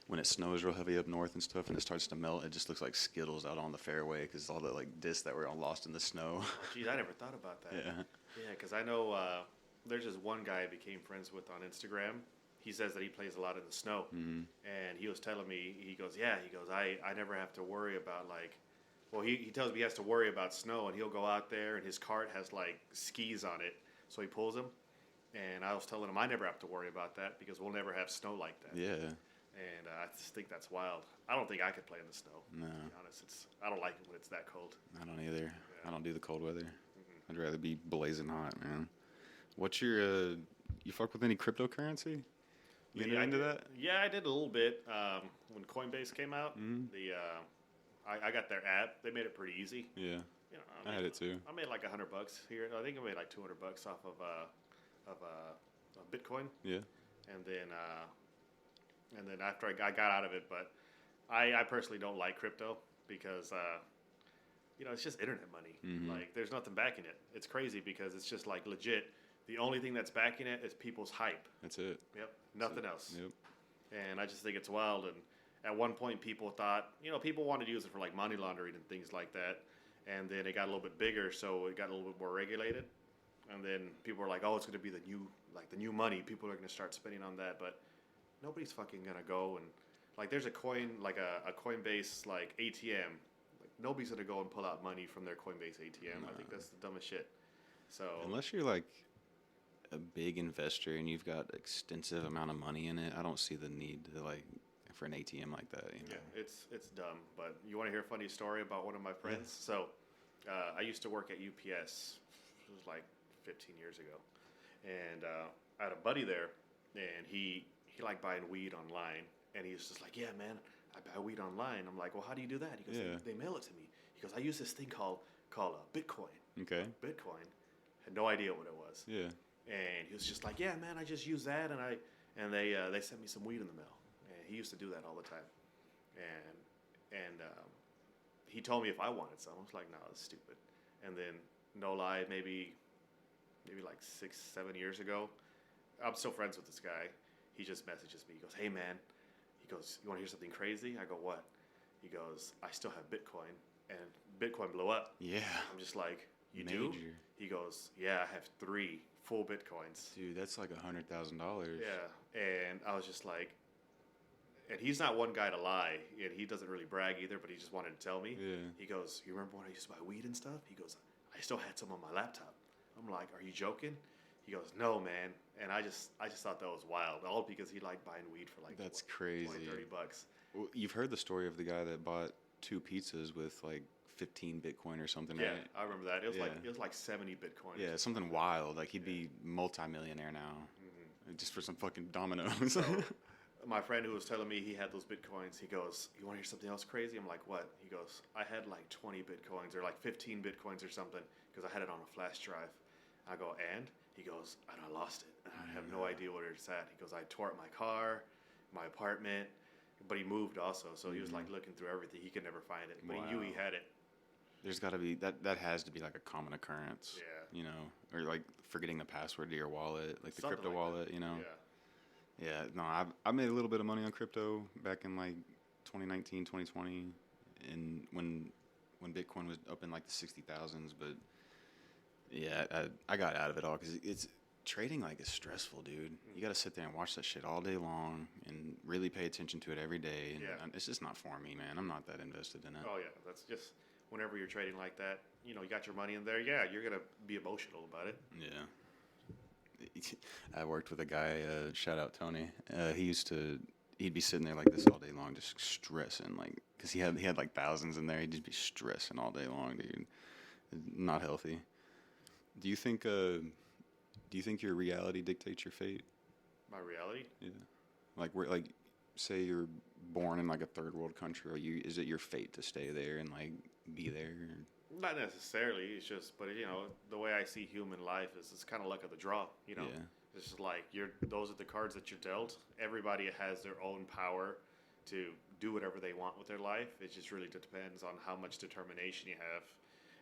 when it snows real heavy up north and stuff and it starts to melt, it just looks like Skittles out on the fairway because all the like discs that were all lost in the snow. Geez, I never thought about that. Yeah. Yeah, because I know there's this one guy I became friends with on Instagram. He says that he plays a lot in the snow. Mm-hmm. And he was telling me, he goes, I never have to worry about he tells me he has to worry about snow, and he'll go out there and his cart has like skis on it. So he pulls them. And I was telling him I never have to worry about that because we'll never have snow like that. Yeah. And I just think that's wild. I don't think I could play in the snow. No. To be honest, I don't like it when it's that cold. I don't either. Yeah. I don't do the cold weather. Mm-hmm. I'd rather be blazing hot, man. What's your, you fuck with any cryptocurrency? You into that? Yeah, I did a little bit. When Coinbase came out, I got their app. They made it pretty easy. Yeah. You know, I had it too. I made like $100 here. I think I made like $200 off of Bitcoin. Yeah. And then after I got out of it, but I personally don't like crypto because it's just internet money. Mm-hmm. Like there's nothing backing it. It's crazy because it's just like legit. The only thing that's backing it is people's hype. That's it. Yep, nothing else. Yep. And I just think it's wild. And at one point, people thought, people wanted to use it for like money laundering and things like that. And then it got a little bit bigger, so it got a little bit more regulated. And then people were like, "Oh, it's going to be the new money. People are going to start spending on that." But nobody's fucking going to go and like there's a coin like a Coinbase like ATM. Like nobody's going to go and pull out money from their Coinbase ATM. No. I think that's the dumbest shit. So unless you're like a big investor and you've got extensive amount of money in it, I don't see the need to like for an ATM like that. Yeah, it's dumb. But you want to hear a funny story about one of my friends? Yeah. So I used to work at UPS. It was like 15 years ago, and I had a buddy there, and he liked buying weed online, and he was just like, "Yeah, man, I buy weed online." I'm like, "Well, how do you do that?" He goes, "They mail it to me." He goes, "I use this thing called Bitcoin." Okay. Bitcoin. Had no idea what it was. Yeah. And he was just like, "Yeah, man, I just use that, and they sent me some weed in the mail." And he used to do that all the time, and he told me if I wanted some. I was like, "No, that's stupid." And then, no lie, maybe like 6-7 years ago, I'm still friends with this guy. He just messages me. He goes, "Hey, man," he goes, "You want to hear something crazy?" I go, "What?" He goes, "I still have Bitcoin, and Bitcoin blew up." Yeah. I'm just like, "You Major. do?" He goes, "Yeah, I have 3 full Bitcoins." Dude, that's like $100,000. Yeah, and I was just like, and he's not one guy to lie, and he doesn't really brag either, but he just wanted to tell me. Yeah. He goes, "You remember when I used to buy weed and stuff?" He goes, "I still had some on my laptop." I'm like, "Are you joking?" He goes, "No, man." And I just thought that was wild, all because he liked buying weed for like that's crazy. $20-30. Well, you've heard the story of the guy that bought 2 pizzas with like 15 Bitcoin or something, Yeah, right? I remember that. It was like 70 Bitcoin. Yeah, something wild. Like he'd be multi-millionaire now, just for some fucking dominoes. So, my friend who was telling me he had those Bitcoins, he goes, "You want to hear something else crazy?" I'm like, "What?" He goes, "I had like 20 Bitcoins or like 15 Bitcoins or something because I had it on a flash drive." I go, "And?" He goes, "And I lost it. And I have no idea where it's at." He goes, "I tore up my car, my apartment. but he moved also, so he was like looking through everything. He could never find it, but he knew he had it. There's got to be that has to be like a common occurrence. Yeah. You know, or like forgetting the password to your wallet, like the Something crypto like wallet. that. You know. Yeah. Yeah. No, I made a little bit of money on crypto back in like 2019, 2020, and when Bitcoin was up in like the 60,000s, but yeah, I got out of it all because it's trading like is stressful, dude. You got to sit there and watch that shit all day long and really pay attention to it every day. And it's just not for me, man. I'm not that invested in it. Oh yeah, that's just whenever you're trading like that. You know, you got your money in there. Yeah, you're gonna be emotional about it. Yeah. I worked with a guy. Shout out Tony. He'd be sitting there like this all day long, just stressing, like because he had like thousands in there. He'd just be stressing all day long, dude. Not healthy. Do you think your reality dictates your fate? My reality? Yeah. Like say you're born in like a third world country, is it your fate to stay there and like be there? Not necessarily. It's just, but you know, the way I see human life is it's kind of luck of the draw. You know, it's just like those are the cards that you're dealt. Everybody has their own power to do whatever they want with their life. It just really depends on how much determination you have.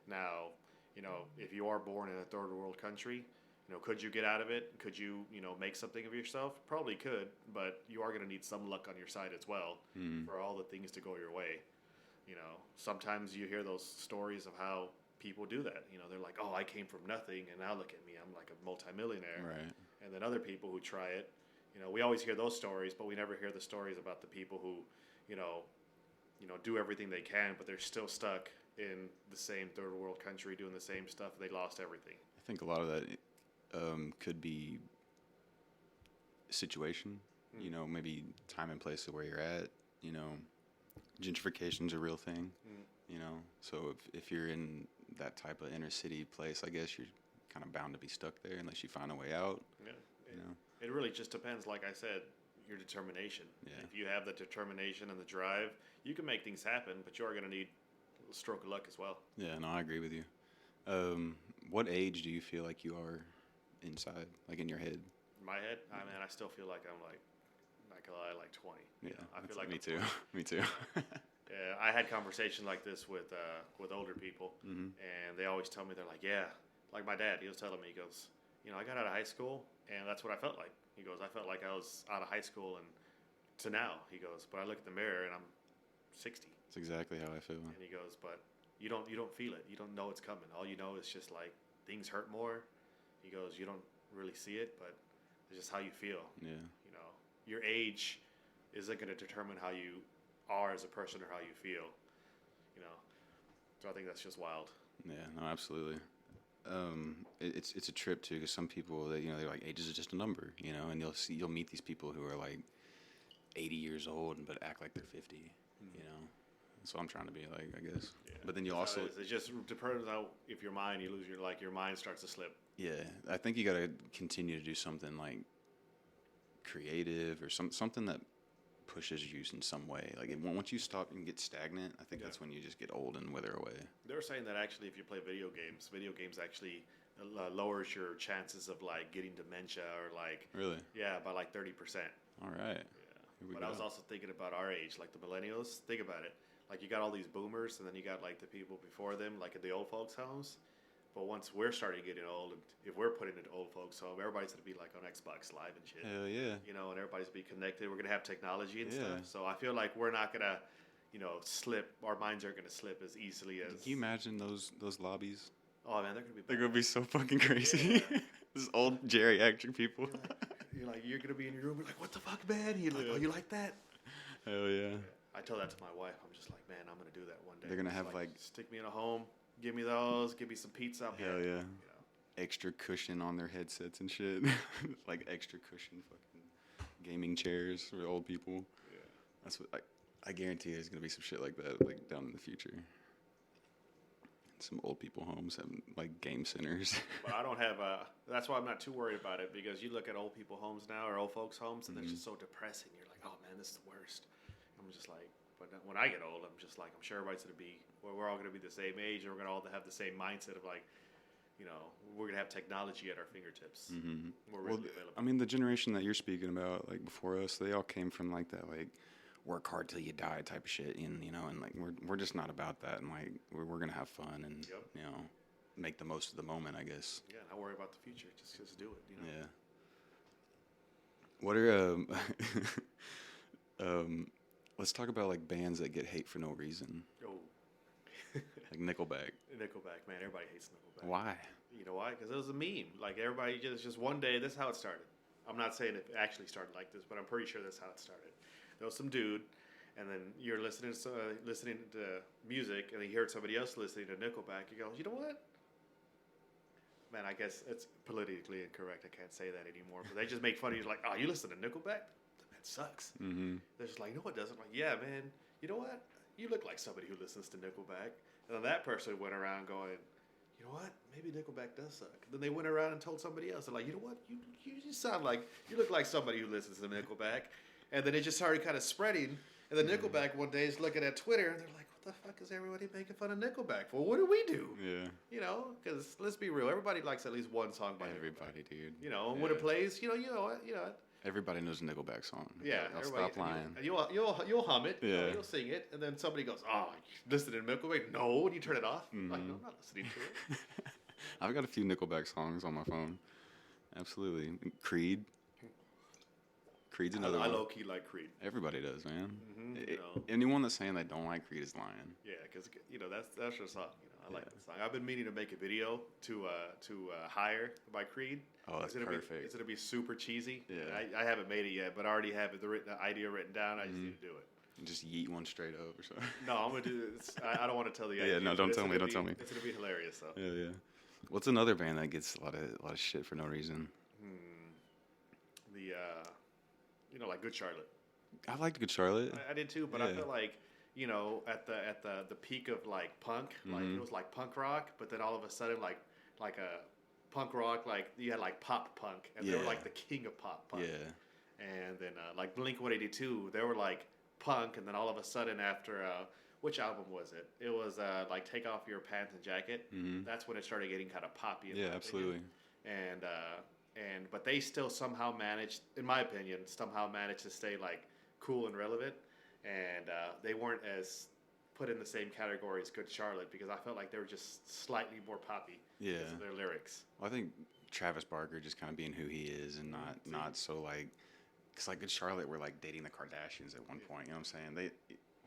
Now, you know, if you are born in a third world country, you know, could you get out of it? Could you, you know, make something of yourself? Probably could, but you are going to need some luck on your side as well for all the things to go your way. You know, sometimes you hear those stories of how people do that. You know, they're like, oh, I came from nothing, and now look at me, I'm like a multimillionaire. Right. And then other people who try it, you know, we always hear those stories, but we never hear the stories about the people who, you know, do everything they can, but they're still stuck in the same third world country doing the same stuff. They lost everything. I think a lot of that could be situation. You know, maybe time and place of where you're at. You know, gentrification's a real thing. You know, so if you're in that type of inner city place, I guess you're kind of bound to be stuck there unless you find a way out. Yeah. You know, it really just depends. Like I said, your determination. Yeah. If you have the determination and the drive, you can make things happen, but you are going to need a stroke of luck as well. Yeah, no, I agree with you. What age do you feel like you are inside, like in your head? In my head, I mean, I still feel like I'm like 20. Yeah, You know, I feel like me I'm too. 20. Me too. Yeah, I had conversations like this with older people, and they always tell me, they're like, yeah, like my dad, he was telling me, he goes, you know, I got out of high school, and that's what I felt like. He goes, I felt like I was out of high school and to now. He goes, but I look at the mirror and I'm 60. That's exactly how I feel. And he goes, but you don't feel it. You don't know it's coming. All you know is just like things hurt more. He goes, you don't really see it, but it's just how you feel. Yeah. You know, your age isn't going to determine how you are as a person or how you feel. You know, so I think that's just wild. Yeah. No, absolutely. It's a trip too, because some people that, you know, they're like, age is just a number, you know, and you'll meet these people who are like 80 years old but act like they're 50, you know. That's what I'm trying to be like, I guess. Yeah. But then you also, it just depends on if your mind, you lose your mind starts to slip. Yeah, I think you got to continue to do something like creative or something that pushes you in some way. Like once you stop and get stagnant, I think that's when you just get old and wither away. They were saying that actually, if you play video games actually lowers your chances of like getting dementia or like by like 30%. All right. Yeah. But I was also thinking about our age, like the millennials. Think about it. Like you got all these boomers, and then you got like the people before them, like in the old folks' homes. But once we're starting getting old, and if we're putting it old folks home, everybody's gonna be like on Xbox Live and shit. Hell yeah. You know, and everybody's gonna be connected. We're gonna have technology and stuff. So I feel like we're not gonna, you know, slip. Our minds aren't gonna slip as easily as. Can you imagine those lobbies? Oh man, they're gonna be so fucking crazy. Yeah. These old geriatric people. You're gonna be in your room. You're like, what the fuck, man? You're like, oh, you like that? Hell yeah. I tell that to my wife. I'm just like, man, I'm gonna do that one day. They're gonna have like stick me in a home. Give me those. Give me some pizza. Hell yeah. You know. Extra cushion on their headsets and shit. Like extra cushion fucking gaming chairs for old people. Yeah. That's what I guarantee there's gonna be some shit like that like down in the future. Some old people homes having like game centers. But I don't have that's why I'm not too worried about it, because you look at old people homes now or old folks homes and they're just so depressing. You're like, oh man, this is the worst. I'm just like, but when I get old, I'm just like, I'm sure everybody's gonna be, we're all gonna be the same age, and we're gonna all have the same mindset of like, you know, we're gonna have technology at our fingertips. We're really available. I mean, the generation that you're speaking about, like before us, they all came from like that like work hard till you die type of shit, and and like we're just not about that, and like we're gonna have fun and make the most of the moment, I guess. Yeah, not worry about the future. Just do it. Yeah. What are let's talk about like bands that get hate for no reason. Oh. Like Nickelback. Nickelback, man. Everybody hates Nickelback. Why? You know why? Because it was a meme. Like everybody just one day. This is how it started. I'm not saying it actually started like this, but I'm pretty sure that's how it started. There was some dude, and then you're listening to music, and then you heard somebody else listening to Nickelback. You go, you know what? Man, I guess it's politically incorrect. I can't say that anymore. But they just make fun of you, like, oh, you listen to Nickelback? That sucks. Mm-hmm. They're just like, no, it doesn't. I'm like, yeah, man. You know what? You look like somebody who listens to Nickelback. And then that person went around going, you know what? Maybe Nickelback does suck. Then they went around and told somebody else. They're like, you know what? You sound like, you look like somebody who listens to Nickelback. And then it just started kind of spreading. And then Nickelback one day is looking at Twitter, and they're like, what the fuck is everybody making fun of Nickelback for? What do we do? Yeah. You know, because let's be real. Everybody likes at least one song by everybody, Nickelback. Dude. You know, when it plays, you know what. Everybody knows a Nickelback song. Yeah, I'll stop lying. You'll hum it. Yeah. You'll sing it, and then somebody goes, "Oh, you listen to Nickelback?" No, and you turn it off. Mm-hmm. Like, no, I'm not listening to it. I've got a few Nickelback songs on my phone. Absolutely. Creed. Creed's another one. I low key like Creed. Everybody does, man. Mm-hmm, Anyone that's saying they don't like Creed is lying. Yeah, because that's your song. I like that song. I've been meaning to make a video to Higher by Creed. Oh, that's perfect. It's gonna be super cheesy. Yeah. I haven't made it yet, but I already have the idea written down. I just need to do it. Just yeet one straight up or something. No, I'm gonna do this. I don't want to tell the idea. Yeah, no, don't tell me. Don't tell me. It's gonna be hilarious, though. Yeah. What's another band that gets a lot of shit for no reason? Like Good Charlotte. I liked Good Charlotte. I did too, but I feel like at the peak of like punk, like it was like punk rock, but then all of a sudden like a punk rock, like you had like pop punk, and they were like the king of pop punk. Yeah. And then like Blink-182, they were like punk, and then all of a sudden after which album was it? It was like Take Off Your Pants and Jacket. Mm-hmm. That's when it started getting kind of poppy. Yeah, absolutely. But they still somehow managed, in my opinion, to stay like cool and relevant. And they weren't as put in the same category as Good Charlotte because I felt like they were just slightly more poppy. Yeah. Because of their lyrics. Well, I think Travis Barker just kind of being who he is and not so like, because like Good Charlotte were like dating the Kardashians at one point. You know what I'm saying?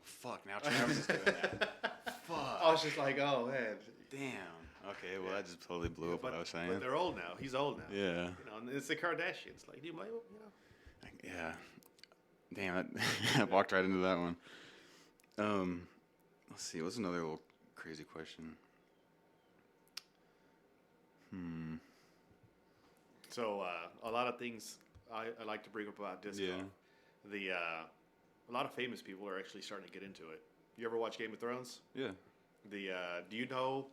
Fuck, now Travis is doing that. Fuck. I was just like, oh man. Damn. Okay, well, that just totally blew up what I was saying. But they're old now. He's old now. Yeah. And it's the Kardashians. Like, do you blame him? Yeah. Damn, I walked right into that one. Let's see. What's another little crazy question? So, a lot of things I like to bring up about disc golf. A lot of famous people are actually starting to get into it. You ever watch Game of Thrones? Yeah. Do you know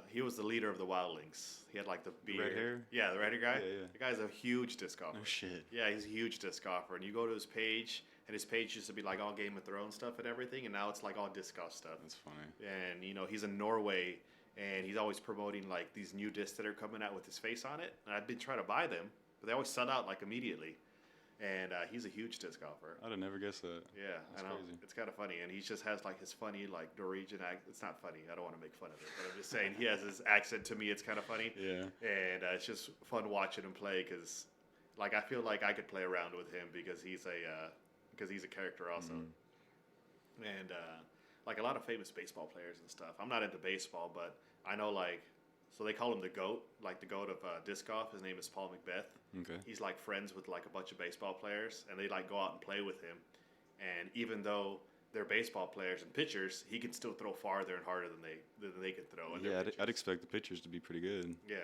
he was the leader of the Wildlings. He had like the beard. Red hair? Yeah, the red hair guy. Yeah. The guy's a huge disc golfer. Oh shit. Yeah, he's a huge disc golfer. And you go to his page, and his page used to be like all Game of Thrones stuff and everything, and now it's like all disc golf stuff. That's funny. And he's in Norway, and he's always promoting like these new discs that are coming out with his face on it. And I've been trying to buy them, but they always sell out like immediately. And he's a huge disc golfer. I'd have never guessed that. Yeah, That's I know. Crazy. It's kind of funny. And he just has like his funny like Norwegian accent. It's not funny. I don't want to make fun of it. But I'm just saying he has his accent. To me, it's kind of funny. Yeah. And it's just fun watching him play because like I feel like I could play around with him because he's a character also. Mm-hmm. And like a lot of famous baseball players and stuff. I'm not into baseball, but I know like, so they call him the GOAT, like the GOAT of disc golf. His name is Paul McBeth. Okay. He's like friends with like a bunch of baseball players, and they like go out and play with him. And even though they're baseball players and pitchers, he can still throw farther and harder than they can throw. Yeah, I'd expect the pitchers to be pretty good. Yeah,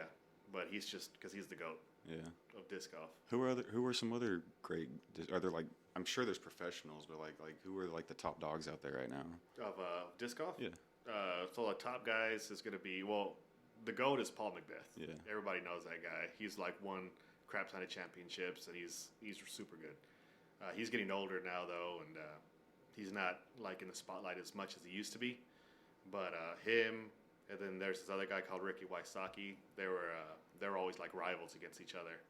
but he's just because he's the GOAT. Yeah. Of disc golf. Who are some other great? Are there like? I'm sure there's professionals, but like who are like the top dogs out there right now? Of disc golf? Yeah. So the top guys is going to be the GOAT is Paul McBeth. Yeah. Everybody knows that guy. He's like won crap ton of championships, and he's super good. He's getting older now though, and he's not like in the spotlight as much as he used to be. But him, and then there's this other guy called Ricky Wysocki. They're always like rivals against each other.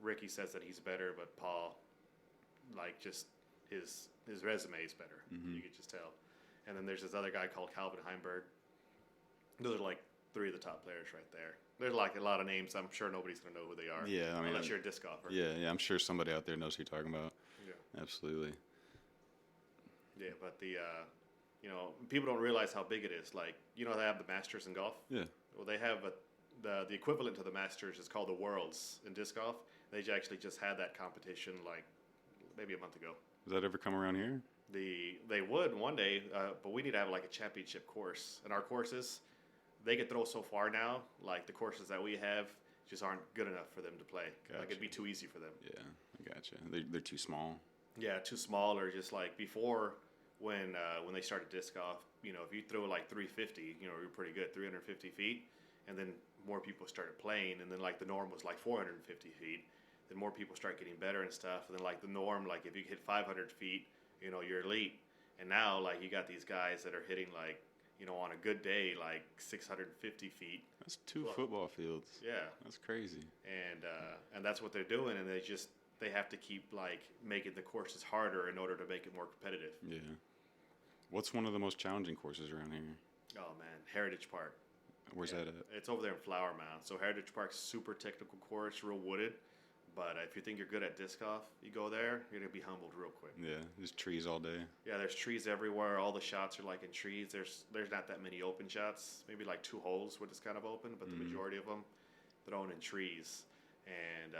Ricky says that he's better, but Paul, like just his resume is better. You could just tell. And then there's this other guy called Calvin Heimberg. Those are like 3 of the top players right there. There's like a lot of names. I'm sure nobody's gonna know who they are. Yeah, I mean, unless you're a disc golfer. Yeah, I'm sure somebody out there knows who you're talking about. Yeah, absolutely. Yeah, but the people don't realize how big it is. Like, they have the Masters in golf. Yeah. Well, they have the equivalent to the Masters is called the Worlds in disc golf. They actually just had that competition like maybe a month ago. Does that ever come around here? They would one day, but we need to have like a championship course. And our courses, they could throw so far now. Like the courses that we have just aren't good enough for them to play. Gotcha. Like it'd be too easy for them. Yeah, I gotcha. They're too small. Yeah, too small, or just like before when they started disc golf. If you throw like 350, you're pretty good, 350 feet, and then more people started playing, and then like the norm was like 450 feet. Then more people start getting better and stuff, and then like the norm, like if you hit 500 feet, you're elite. And now like you got these guys that are hitting like, on a good day, like 650 feet. That's 2 football fields. Yeah, that's crazy. And that's what they're doing, and they have to keep like making the courses harder in order to make it more competitive. Yeah. What's one of the most challenging courses around here? Oh man, Heritage Park. Where's that at? It's over there in Flower Mound. So Heritage Park's super technical course, real wooded. But if you think you're good at disc golf, you go there, you're gonna be humbled real quick. Yeah, there's trees all day. Yeah, there's trees everywhere. All the shots are like in trees. There's not that many open shots. Maybe like 2 holes where it's kind of open, but the majority of them thrown in trees. And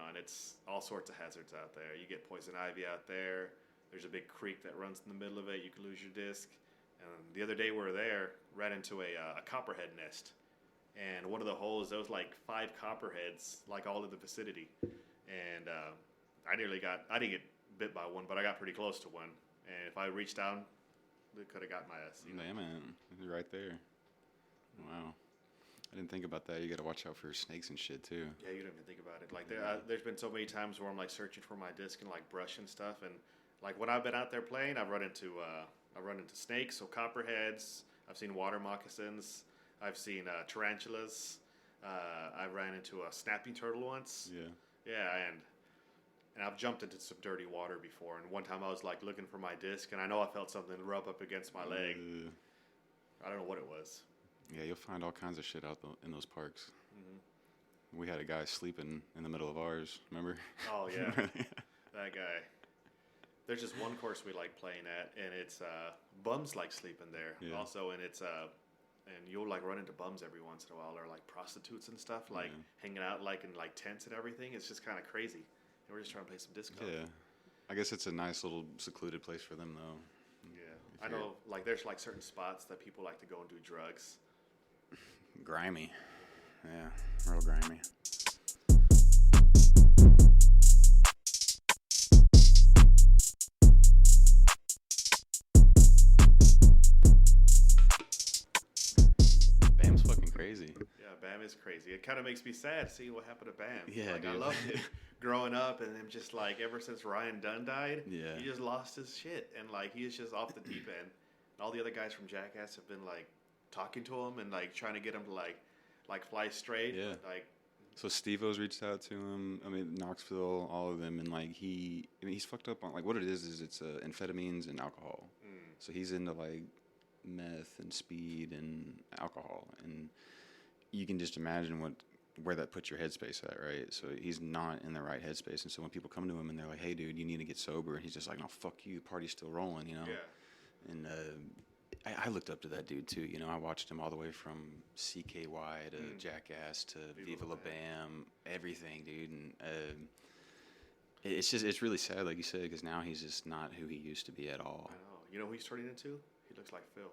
and it's all sorts of hazards out there. You get poison ivy out there. There's a big creek that runs in the middle of it. You can lose your disc. And the other day we were there, ran into a copperhead nest. And one of the holes, there was like 5 copperheads, like all in the vicinity. And I didn't get bit by one, but I got pretty close to one. And if I reached down, it could have got my ass. Yeah, man, you're right there. Wow. I didn't think about that. You got to watch out for snakes and shit too. Yeah, you don't even think about it. Like there's been so many times where I'm like searching for my disc and like brush and stuff, and like when I've been out there playing, I've run into snakes, so copperheads. I've seen water moccasins. I've seen tarantulas. I ran into a snapping turtle once. Yeah. Yeah, and I've jumped into some dirty water before. And one time I was like looking for my disc, and I know I felt something rub up against my leg. I don't know what it was. Yeah, you'll find all kinds of shit out in those parks. Mm-hmm. We had a guy sleeping in the middle of ours. Remember? Oh yeah, that guy. There's just one course we like playing at, and it's bums like sleeping there. Yeah. Also, and it's and you'll like run into bums every once in a while, or like prostitutes and stuff, like hanging out like in like tents and everything. It's just kind of crazy. And we're just trying to play some disc golf. Yeah, I guess it's a nice little secluded place for them though. Yeah, I know. Like there's like certain spots that people like to go and do drugs. Grimy. Yeah, real grimy. Bam's fucking crazy. Yeah, Bam is crazy. It kind of makes me sad seeing what happened to Bam. Yeah, like, dude. I loved him growing up, and him just like ever since Ryan Dunn died, yeah, he just lost his shit, and like he is just off the deep end. And all the other guys from Jackass have been like talking to him and like trying to get him to like fly straight. Yeah. Like, so Steve-O's reached out to him. I mean, Knoxville, all of them, and like he's fucked up on like what it is it's amphetamines and alcohol. So he's into like meth and speed and alcohol, and you can just imagine where that puts your headspace at, right? So he's not in the right headspace, and so when people come to him and they're like, "Hey, dude, you need to get sober," and he's just like, "No, fuck you, the party's still rolling," you know. Yeah. And I looked up to that dude too. You know, I watched him all the way from CKY to Jackass to Viva La Bam, everything, dude. And it's really sad, like you said, because now he's just not who he used to be at all. I know. You know who he's turning into? He looks like Phil.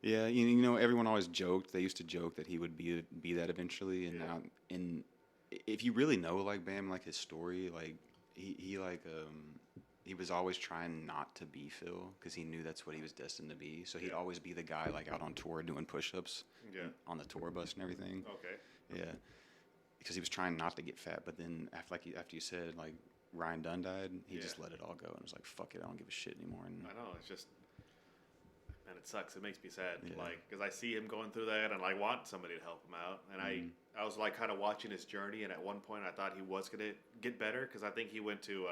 Yeah, you know, everyone always joked. They used to joke that he would be that eventually, and now, and if you really know like Bam, like his story, like he was always trying not to be Phil because he knew that's what he was destined to be. So he'd always be the guy like out on tour doing push-ups on the tour bus and everything. Okay. Yeah, because he was trying not to get fat. But then after you said like Ryan Dunn died, he just let it all go and was like, "Fuck it, I don't give a shit anymore." And I know, it's just, man, it sucks. It makes me sad, like because I see him going through that and I want somebody to help him out, and I was like kind of watching his journey, and at one point I thought he was gonna get better because I think he went to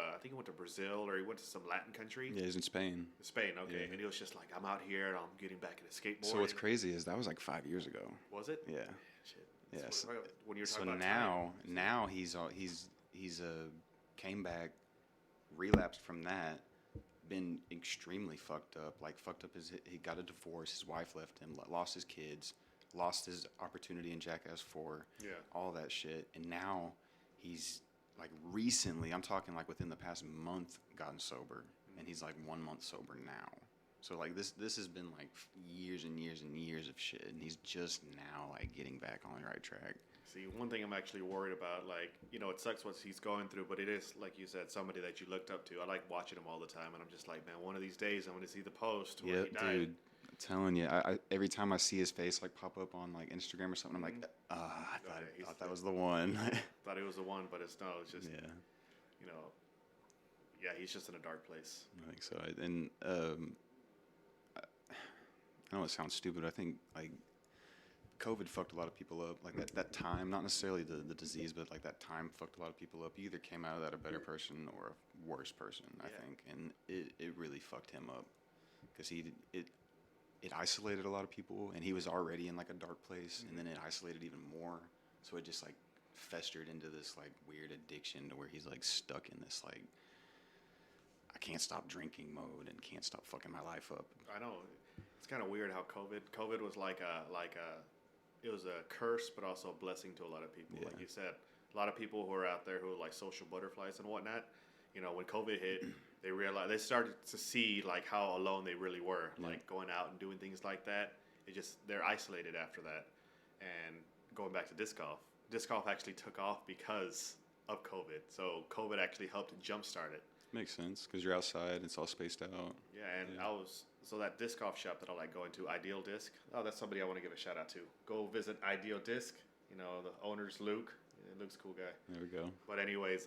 Brazil, or he went to some Latin country. Yeah, he's in Spain. Spain, okay. Yeah. And he was just like, I'm out here and I'm getting back into skateboarding. So what's crazy is that was like 5 years ago. Was it? Yeah. Shit. Yeah. So when you're So talking about now he's came back, relapsed from that, been extremely fucked up. Like fucked up he got a divorce. His wife left him. Lost his kids. Lost his opportunity in Jackass 4. Yeah. All that shit. And now he's like recently, I'm talking like within the past month, gotten sober. And he's like 1 month sober now. So like this has been like years and years and years of shit. And he's just now like getting back on the right track. See, one thing I'm actually worried about, like, you know, it sucks what he's going through, but it is, like you said, somebody that you looked up to. I like watching him all the time, and I'm just like, man, one of these days I'm going to see the post where he died. Dude. I'm telling you, I every time I see his face like pop up on like Instagram or something, I'm like, I thought that was the one. Thought it was the one, but it's just, yeah. You know, yeah, he's just in a dark place. I think so. And I know it sounds stupid. I think like COVID fucked a lot of people up. Like that time, not necessarily the disease, but like that time fucked a lot of people up. You either came out of that a better person or a worse person, I think. And it really fucked him up because it isolated a lot of people, and he was already in like a dark place, and then it isolated even more. So it just like festered into this like weird addiction to where he's like stuck in this like I can't stop drinking mode and can't stop fucking my life up. I know. It's kind of weird how COVID was it was a curse, but also a blessing to a lot of people. Yeah. Like you said, a lot of people who are out there who are like social butterflies and whatnot. You know, when COVID hit, they started to see like how alone they really were, like going out and doing things like that. They're isolated after that. And going back to disc golf actually took off because of COVID. So COVID actually helped jumpstart it. Makes sense because you're outside, it's all spaced out. Yeah, and so that disc golf shop that I like going to, Ideal Disc. Oh, that's somebody I want to give a shout out to. Go visit Ideal Disc. You know, the owner's Luke. Yeah, Luke's a cool guy. There we go. But anyways,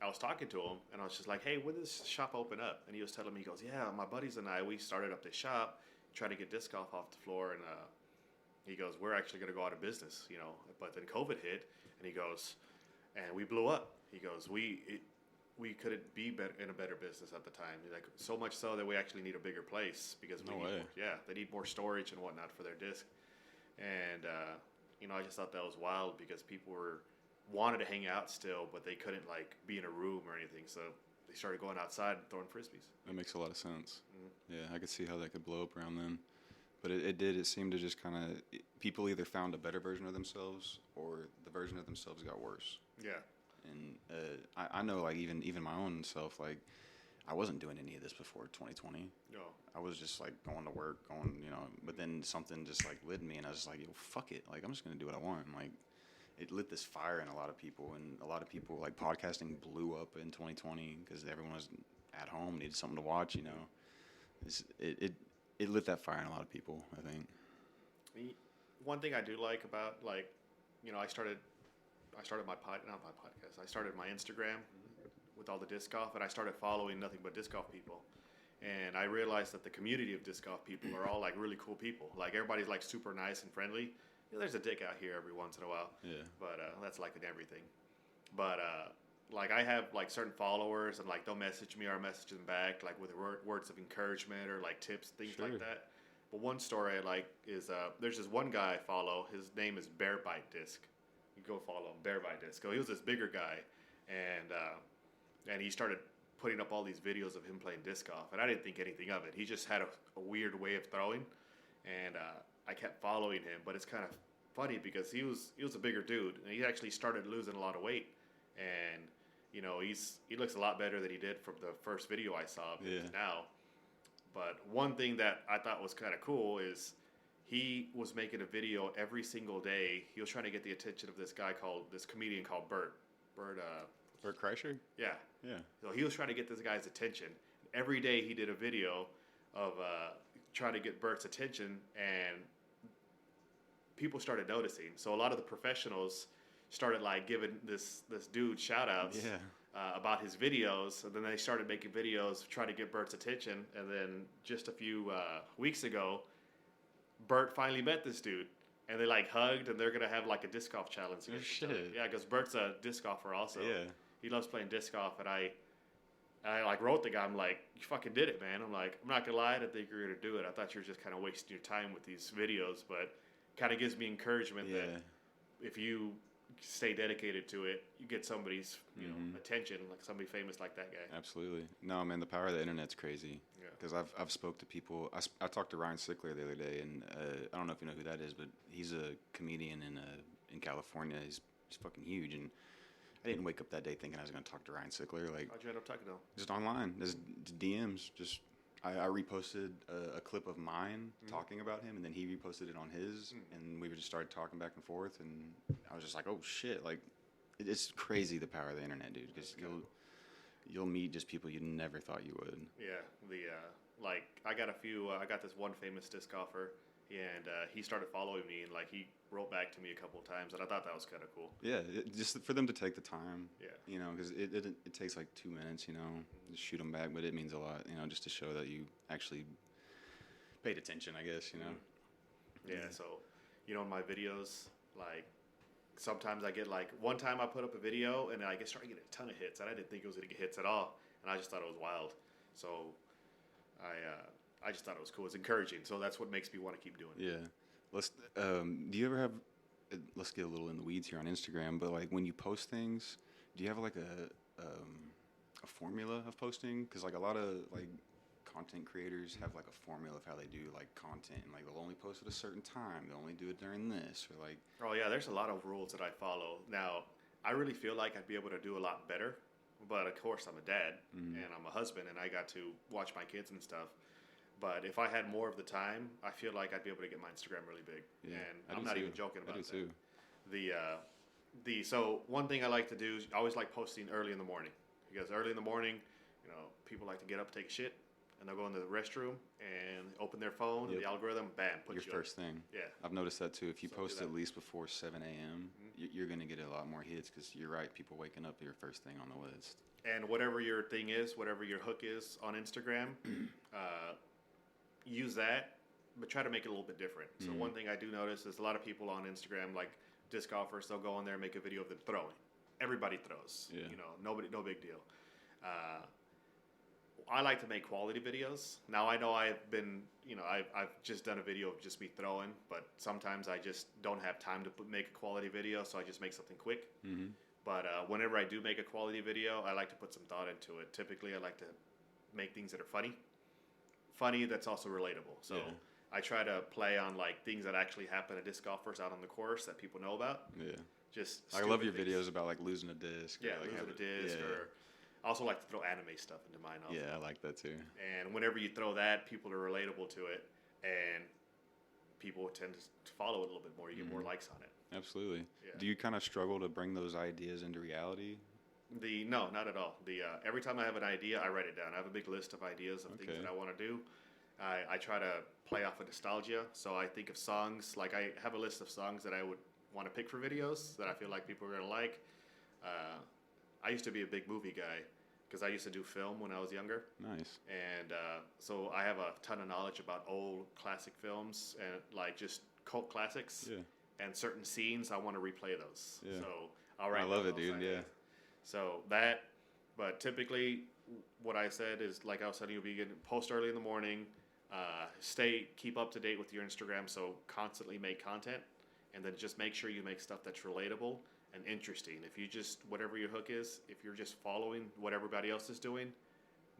I was talking to him, and I was just like, hey, when did this shop open up? And he was telling me, he goes, yeah, my buddies and I, we started up this shop, trying to get disc golf off the floor, and he goes, we're actually going to go out of business, you know. But then COVID hit, and he goes, and we blew up. He goes, we couldn't be in a better business at the time. Like so much so that we actually need a bigger place because they need more storage and whatnot for their disc. And you know, I just thought that was wild because people wanted to hang out still, but they couldn't like be in a room or anything. So they started going outside and throwing frisbees. That makes a lot of sense. Mm-hmm. Yeah, I could see how that could blow up around then. But it seemed to just kind of people either found a better version of themselves or the version of themselves got worse. Yeah. And I know, like, even my own self, like, I wasn't doing any of this before 2020. No. I was just, like, going to work, you know, but then something just, like, lit me, and I was just like, yo, fuck it. Like, I'm just going to do what I want. Like, it lit this fire in a lot of people, and a lot of people, like, podcasting blew up in 2020 because everyone was at home, needed something to watch, you know. It lit that fire in a lot of people, I think. One thing I do like about, like, you know, I started my Instagram with all the disc golf, and I started following nothing but disc golf people. And I realized that the community of disc golf people are all like really cool people. Like everybody's like super nice and friendly. You know, there's a dick out here every once in a while. Yeah. But that's like in everything. But like I have like certain followers, and like they'll message me or I message them back like with words of encouragement or like tips, things like that. But one story I like is there's this one guy I follow. His name is Bear Bite Disc. You go follow him, Bear Bite Disc. He was this bigger guy, and he started putting up all these videos of him playing disc golf, and I didn't think anything of it. He just had a weird way of throwing, and I kept following him. But it's kind of funny because he was a bigger dude, and he actually started losing a lot of weight, and you know he looks a lot better than he did from the first video I saw of him now. But one thing that I thought was kind of cool is he was making a video every single day. He was trying to get the attention of this comedian called Bert. Bert Kreischer? Yeah. Yeah. So he was trying to get this guy's attention. Every day he did a video of trying to get Bert's attention, and people started noticing. So a lot of the professionals started like giving this dude shout outs about his videos, and then they started making videos trying to get Bert's attention. And then just a few weeks ago, Bert finally met this dude, and they like hugged, and they're gonna have like a disc golf challenge. Oh, shit. Yeah, because Bert's a disc golfer also. Yeah. He loves playing disc golf, and I like wrote the guy. I'm like, you fucking did it, man. I'm like, I'm not gonna lie, I didn't think you were gonna do it. I thought you were just kind of wasting your time with these videos, but kind of gives me encouragement that if you stay dedicated to it, you get somebody's attention, like somebody famous like that guy. Absolutely. No, man, the power of the internet's crazy. Because I've spoke to people. I talked to Ryan Sickler the other day, and I don't know if you know who that is, but he's a comedian in California. He's fucking huge, and I didn't wake up that day thinking I was going to talk to Ryan Sickler. Like, how'd you end up talking to him? Just online, just DMs. Just I reposted a clip of mine talking about him, and then he reposted it on his, and we just started talking back and forth, and I was just like, oh shit, like it's crazy the power of the internet, dude. Because you'll meet just people you never thought you would. Yeah, like I got this one famous disc golfer, and he started following me, and like he wrote back to me a couple of times, and I thought that was kind of cool. Yeah, just for them to take the time. Yeah. You know, because it takes like 2 minutes, you know, to shoot them back, but it means a lot, you know, just to show that you actually paid attention, I guess, you know. Yeah, so, you know, in my videos, like, sometimes I get, like, one time I put up a video, and I started getting a ton of hits, and I didn't think it was going to get hits at all, and I just thought it was wild. So, I just thought it was cool. It's encouraging, so that's what makes me want to keep doing it. Yeah. Do you ever have, let's get a little in the weeds here on Instagram, but, like, when you post things, do you have, like, a formula of posting? Because, like, a lot of, like, content creators have, like, a formula of how they do, like, content, and, like, they'll only post at a certain time, they'll only do it during this, or, like... Oh, yeah, there's a lot of rules that I follow. Now, I really feel like I'd be able to do a lot better, but, of course, I'm a dad, and I'm a husband, and I got to watch my kids and stuff. But if I had more of the time, I feel like I'd be able to get my Instagram really big. Yeah, and I'm not even joking about that. I do too. So one thing I like to do is I always like posting early in the morning, because early in the morning, you know, people like to get up, take a shit, and they'll go into the restroom and open their phone, and the algorithm, bam, puts you first thing. Yeah. I've noticed that too. If you post at least before 7 a.m., you're going to get a lot more hits, because you're right, people waking up, you're first thing on the list. And whatever your thing is, whatever your hook is on Instagram, use that, but try to make it a little bit different. So one thing I do notice is a lot of people on Instagram, like disc golfers, they'll go on there and make a video of them throwing. Everybody throws. Yeah. You know, no big deal. I like to make quality videos. Now I know I've just done a video of just me throwing, but sometimes I just don't have time to make a quality video, so I just make something quick. But whenever I do make a quality video, I like to put some thought into it. Typically, I like to make things that are funny that's also relatable. So I try to play on like things that actually happen to disc golfers out on the course that people know about. Yeah. Just I love your videos about like losing a disc. Yeah, like losing a disc. Or I also like to throw anime stuff into mine also. Yeah, I like that too. And whenever you throw that, people are relatable to it, and people tend to follow it a little bit more. You get more likes on it. Absolutely. Yeah. Do you kind of struggle to bring those ideas into reality? No, not at all. Every time I have an idea, I write it down. I have a big list of ideas of things that I want to do. I try to play off of nostalgia. So I think of songs, like I have a list of songs that I would want to pick for videos that I feel like people are going to like. I used to be a big movie guy because I used to do film when I was younger. Nice. And so I have a ton of knowledge about old classic films and like just cult classics. Yeah. And certain scenes, I want to replay those. Yeah. So I'll write. I love it, dude. Yeah. So that, but typically, what I said is, like I was telling you, post early in the morning, keep up to date with your Instagram, so constantly make content, and then just make sure you make stuff that's relatable and interesting. If you just, whatever your hook is, if you're just following what everybody else is doing,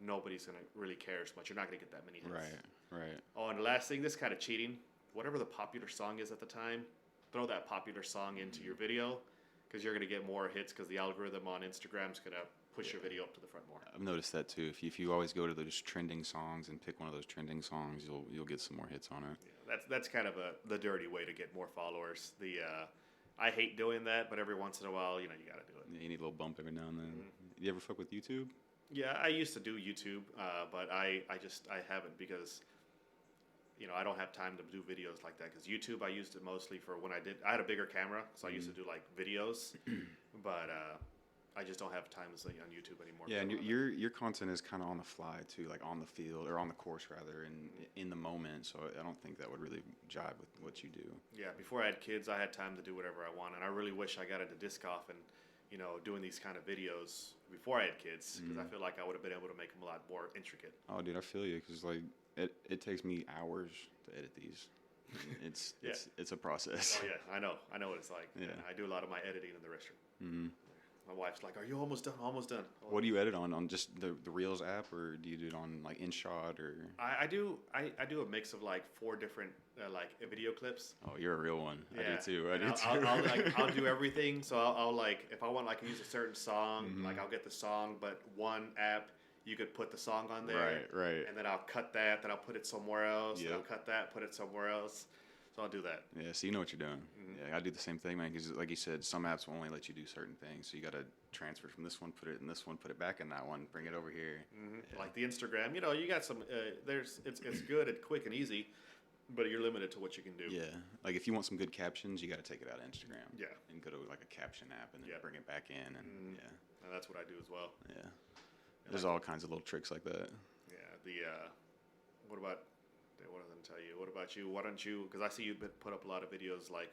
nobody's going to really care as much. You're not going to get that many hits. Right. Oh, and the last thing, this is kind of cheating. Whatever the popular song is at the time, throw that popular song into your video, because you're going to get more hits, because the algorithm on Instagram is going to push your video up to the front more. I've noticed that too. If you always go to those trending songs and pick one of those trending songs, you'll get some more hits on it. Yeah, that's kind of the dirty way to get more followers. I hate doing that, but every once in a while, you got to do it. Yeah, you need a little bump every now and then. You ever fuck with YouTube? Yeah, I used to do YouTube, but I haven't, because I don't have time to do videos like that, because YouTube, I used it mostly for when I had a bigger camera, so I used to do like videos, but I just don't have time to stay on YouTube anymore. Yeah, and your content is kind of on the fly too, like on the field or on the course rather, and in the moment. So I don't think that would really jive with what you do. Yeah, before I had kids, I had time to do whatever I want, and I really wish I got into disc golf and doing these kind of videos before I had kids, because I feel like I would have been able to make them a lot more intricate. Oh, dude, I feel you, because like it takes me hours to edit these. It's a process. Oh yeah, I know what it's like. Yeah, and I do a lot of my editing in the restroom. Mm-hmm. My wife's like, "Are you almost done? Almost done." What do you edit on just the Reels app, or do you do it on like InShot or? I do a mix of like 4 different like video clips. Oh, you're a real one. Yeah. I do too. I'll do everything. So I'll like, if I want like to use a certain song, like I'll get the song, but one app you could put the song on there. Right. And then I'll cut that. Then I'll put it somewhere else. Yep. Then I'll cut that. Put it somewhere else. So I'll do that. Yeah, so you know what you're doing. Yeah, I do the same thing, man, because like you said, some apps will only let you do certain things. So you got to transfer from this one, put it in this one, put it back in that one, bring it over here. Yeah. Like the Instagram, you got some, it's good and quick and easy, but you're limited to what you can do. Yeah, like if you want some good captions, you got to take it out of Instagram. Yeah. And go to like a caption app and then bring it back in. And And that's what I do as well. Yeah. There's all kinds of little tricks like that. Yeah, what about... What did I tell you? What about you? Why don't you? Because I see you put up a lot of videos like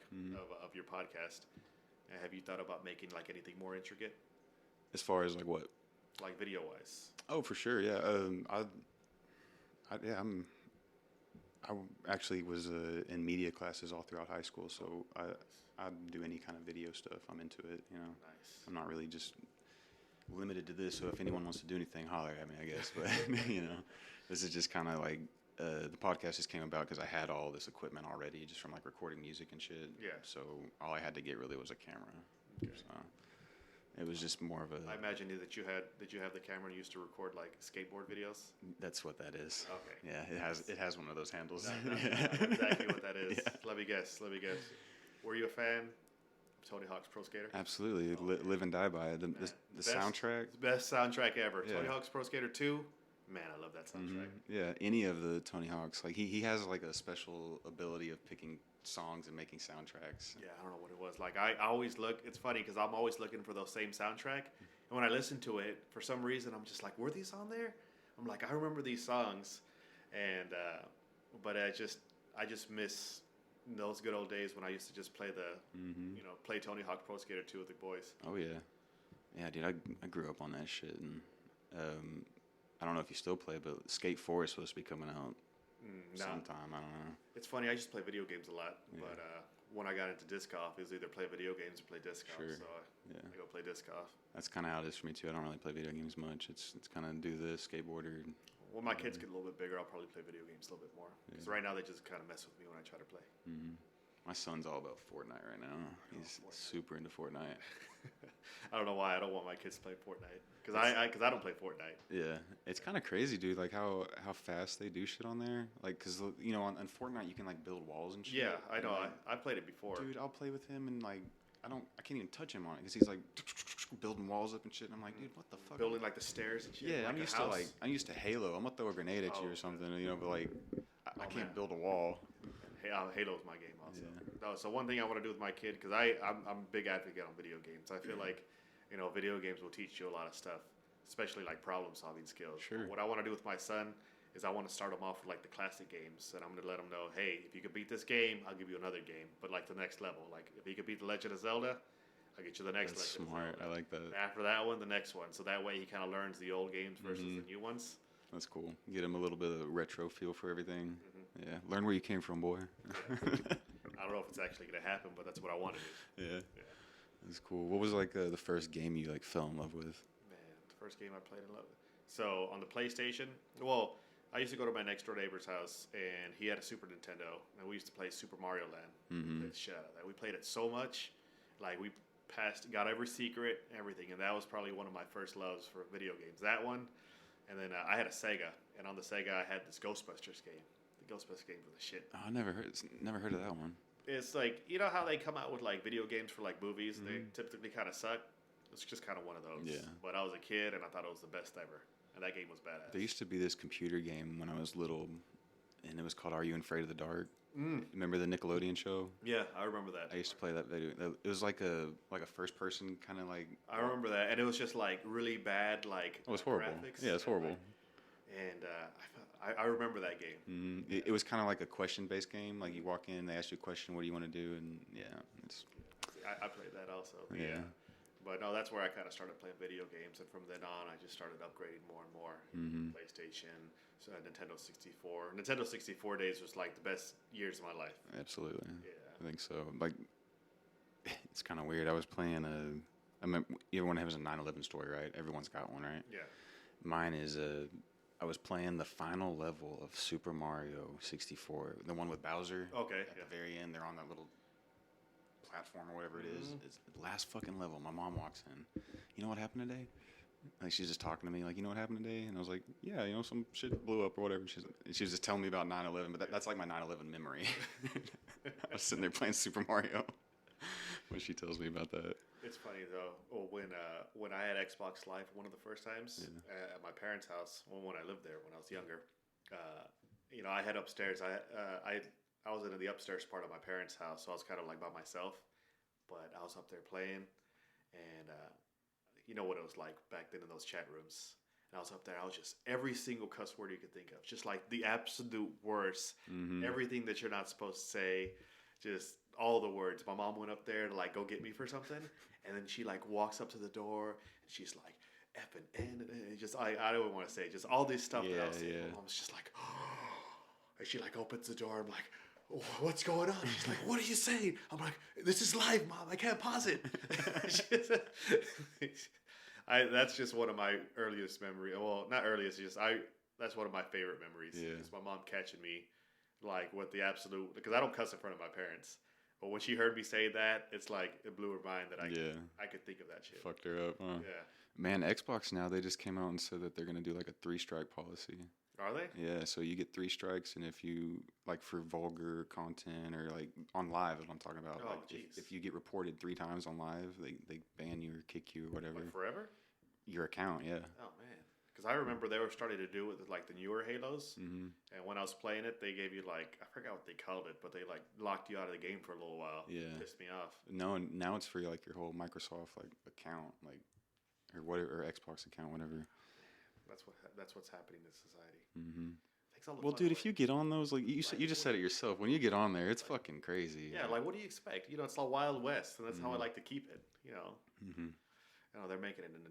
of your podcast. Have you thought about making like anything more intricate? As far as like what? Like video wise. Oh, for sure. Yeah. I actually was in media classes all throughout high school, so I'd do any kind of video stuff. I'm into it. Nice. I'm not really just limited to this. So if anyone wants to do anything, holler at me, I guess. But this is just kind of like. The podcast just came about because I had all this equipment already, just from like recording music and shit. Yeah. So all I had to get really was a camera. Okay. So it was just more of a. I imagine that you had. Did you have the camera and used to record like skateboard videos? That's what that is. Okay. Yeah, it has one of those handles. That's exactly what that is. Yeah. Let me guess. Were you a fan of Tony Hawk's Pro Skater? Absolutely. Live and die by it. The soundtrack. Best soundtrack ever. Yeah. Tony Hawk's Pro Skater 2. Man, I love that soundtrack. Yeah, any of the Tony Hawks. Like he has like a special ability of picking songs and making soundtracks. Yeah, I don't know what it was. Like I always look. It's funny because I'm always looking for those same soundtrack, and when I listen to it, for some reason I'm just like, were these on there? I'm like, I remember these songs, and but I just miss those good old days when I used to just play play Tony Hawk Pro Skater 2 with the boys. Oh yeah, dude. I grew up on that shit, and I don't know if you still play, but Skate 4 is supposed to be coming out sometime. I don't know. It's funny. I just play video games a lot, but when I got into disc golf, it was either play video games or play disc golf. Sure. So I go play disc golf. That's kind of how it is for me too. I don't really play video games much. It's kind of do the skateboarder. When my kids get a little bit bigger, I'll probably play video games a little bit more. Because right now they just kind of mess with me when I try to play. Mm-hmm. My son's all about Fortnite right now. He's super into Fortnite. I don't know why I don't want my kids to play Fortnite. Because I don't play Fortnite. Yeah. It's kind of crazy, dude, like how fast they do shit on there. Like, because, on Fortnite, you can, like, build walls and shit. Yeah, I know. I played it before. Dude, I'll play with him and, like, I can't even touch him on it because he's, like, building walls up and shit. And I'm like, dude, what the fuck? Building, like, the stairs and shit. Yeah, I'm used to Halo. I'm going to throw a grenade at you or something, but, like, I can't build a wall. Halo's my game also. Yeah. No, so one thing I want to do with my kid, because I'm a big advocate on video games. I feel like, video games will teach you a lot of stuff, especially like problem solving skills. Sure. What I want to do with my son is I want to start him off with like the classic games, and I'm going to let him know, hey, if you could beat this game, I'll give you another game, but like the next level. Like if he could beat The Legend of Zelda, I'll get you the next That's Legend smart. of Zelda. I like that. After that one, the next one. So that way he kind of learns the old games versus the new ones. That's cool. Get him a little bit of retro feel for everything. Yeah, learn where you came from, boy. I don't know if it's actually going to happen, but that's what I want to do. Yeah. That's cool. What was like the first game you like fell in love with? Man, the first game I played in love with. So on the PlayStation, well, I used to go to my next door neighbor's house, and he had a Super Nintendo, and we used to play Super Mario Land. Played the shit out of that. We played it so much, like we got every secret, everything, and that was probably one of my first loves for video games. That one, and then I had a Sega, and on the Sega I had this Ghostbusters game. The Ghostbusters game was the shit. Oh, I never heard of that one. It's like, you know how they come out with like video games for like movies? They typically kind of suck. It's just kind of one of those. Yeah. But I was a kid and I thought it was the best ever. And that game was badass. There used to be this computer game when I was little. and it was called "Are You Afraid of the Dark?" Remember the Nickelodeon show? Yeah, I remember that. I used to play that video. It was like a first person kind of like. I remember that, and it was just like really bad, like it was horrible. graphics. Yeah, it's horrible. And I remember that game. It was kind of like a question-based game. Like you walk in, they ask you a question, what do you want to do, and it's. I played that also. Yeah. But no, that's where I kind of started playing video games, and from then on, I just started upgrading more and more. PlayStation, Nintendo 64. Nintendo 64 days was like the best years of my life. Absolutely. Yeah. I think so. Like, it's kind of weird. I was playing I mean, everyone has a 9/11 story, right? Everyone's got one, right? Yeah. Mine is I was playing the final level of Super Mario 64, the one with Bowser. Okay. At the very end, they're on that little platform or whatever it is. It's the last fucking level. My mom walks in. You know what happened today? Like she's just talking to me, like, you know what happened today? And I was like, yeah, some shit blew up or whatever. She was just telling me about 9/11, but that's like my 9/11 memory. I was sitting there playing Super Mario when she tells me about that. It's funny though. When I had Xbox Live one of the first times at my parents' house, when I lived there when I was younger, I had upstairs. I was in the upstairs part of my parents' house, so I was kind of like by myself. But I was up there playing, and you know what it was like back then in those chat rooms. And I was up there. I was just every single cuss word you could think of, just like the absolute worst. Everything that you're not supposed to say, just all the words. My mom went up there to like go get me for something, and then she like walks up to the door and she's like F and N and just I don't want to say just all this stuff that I was saying. My mom's just like, oh, and she like opens the door. I'm like, oh, what's going on? She's like, what are you saying? I'm like, this is live, Mom. I can't pause it. That's just one of my earliest memories. Well, not earliest, that's one of my favorite memories. It's my mom catching me like with the absolute, because I don't cuss in front of my parents. But when she heard me say that, it's like it blew her mind that I could think of that shit. Fucked her up, huh? Yeah. Man, Xbox now, they just came out and said that they're going to do like a 3-strike policy. Are they? Yeah, so you get 3 strikes, and if you, like for vulgar content or like on live is what I'm talking about. Oh, like if you get reported 3 times on live, they ban you or kick you or whatever. Like forever? Your account, yeah. Oh, man. Because I remember they were starting to do it with like the newer Halos. And when I was playing it, they gave you like, I forgot what they called it, but they like locked you out of the game for a little while. Yeah. It pissed me off. No, now it's for like your whole Microsoft like account, like or whatever, or Xbox account, whatever. That's what's happening in society. Well, dude, if you get on those, like you just said it yourself. When you get on there, it's fucking crazy. Yeah, like what do you expect? It's like Wild West, and that's how I like to keep it. They're making it into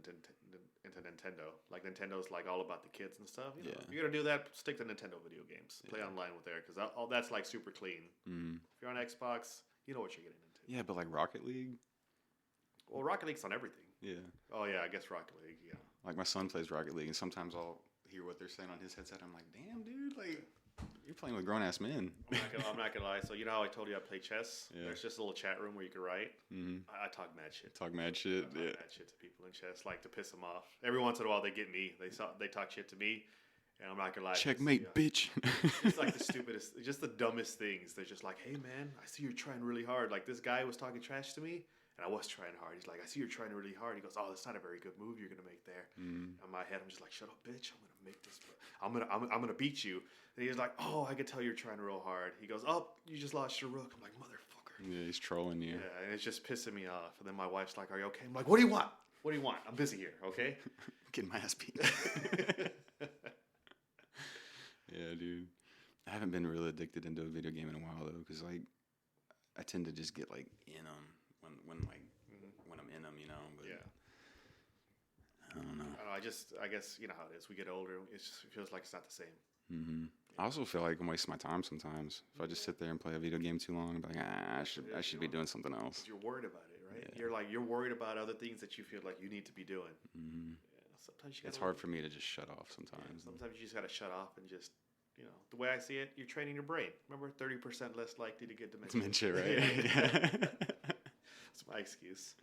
Nintendo. Like Nintendo's like all about the kids and stuff. If you're gonna do that, stick to Nintendo video games. Play online with there because all that's like super clean. If you're on Xbox, you know what you're getting into. Yeah, but like Rocket League. Well, Rocket League's on everything. Yeah. Oh yeah, I guess Rocket League. Yeah. Like my son plays Rocket League, and sometimes I'll hear what they're saying on his headset. I'm like, damn, dude, like you're playing with grown ass men. I'm not gonna lie. So you know how I told you I play chess? Yeah. There's just a little chat room where you can write. I talk mad shit. Talk mad shit. I talk mad shit to people in chess, like to piss them off. Every once in a while they get me. They talk shit to me, and I'm not gonna lie. Checkmate, bitch. It's like the stupidest, just the dumbest things. They're just like, hey man, I see you're trying really hard. Like this guy was talking trash to me. And I was trying hard. He's like, I see you're trying really hard. He goes, oh, that's not a very good move you're gonna make there. In my head, I'm just like, shut up, bitch. I'm gonna make this. I'm gonna beat you. And he's like, oh, I can tell you're trying real hard. He goes, oh, you just lost your rook. I'm like, motherfucker. Yeah, he's trolling you. Yeah, and it's just pissing me off. And then my wife's like, are you okay? I'm like, what do you want? What do you want? I'm busy here, okay? Getting my ass beat. Yeah, dude. I haven't been really addicted into a video game in a while though, because like I tend to just get like in them. When I'm in them, but I don't know. I guess you know how it is. We get older, it feels like it's not the same. I also feel like I'm wasting my time sometimes. If I just sit there and play a video game too long, I'm like, I should be doing something else. You're worried about it, right? Yeah. You're worried about other things that you feel like you need to be doing. Sometimes it's hard for me to just shut off sometimes. Sometimes you just got to shut off and just, the way I see it, you're training your brain. Remember, 30% less likely to get dementia. Dementia, right? That's my excuse.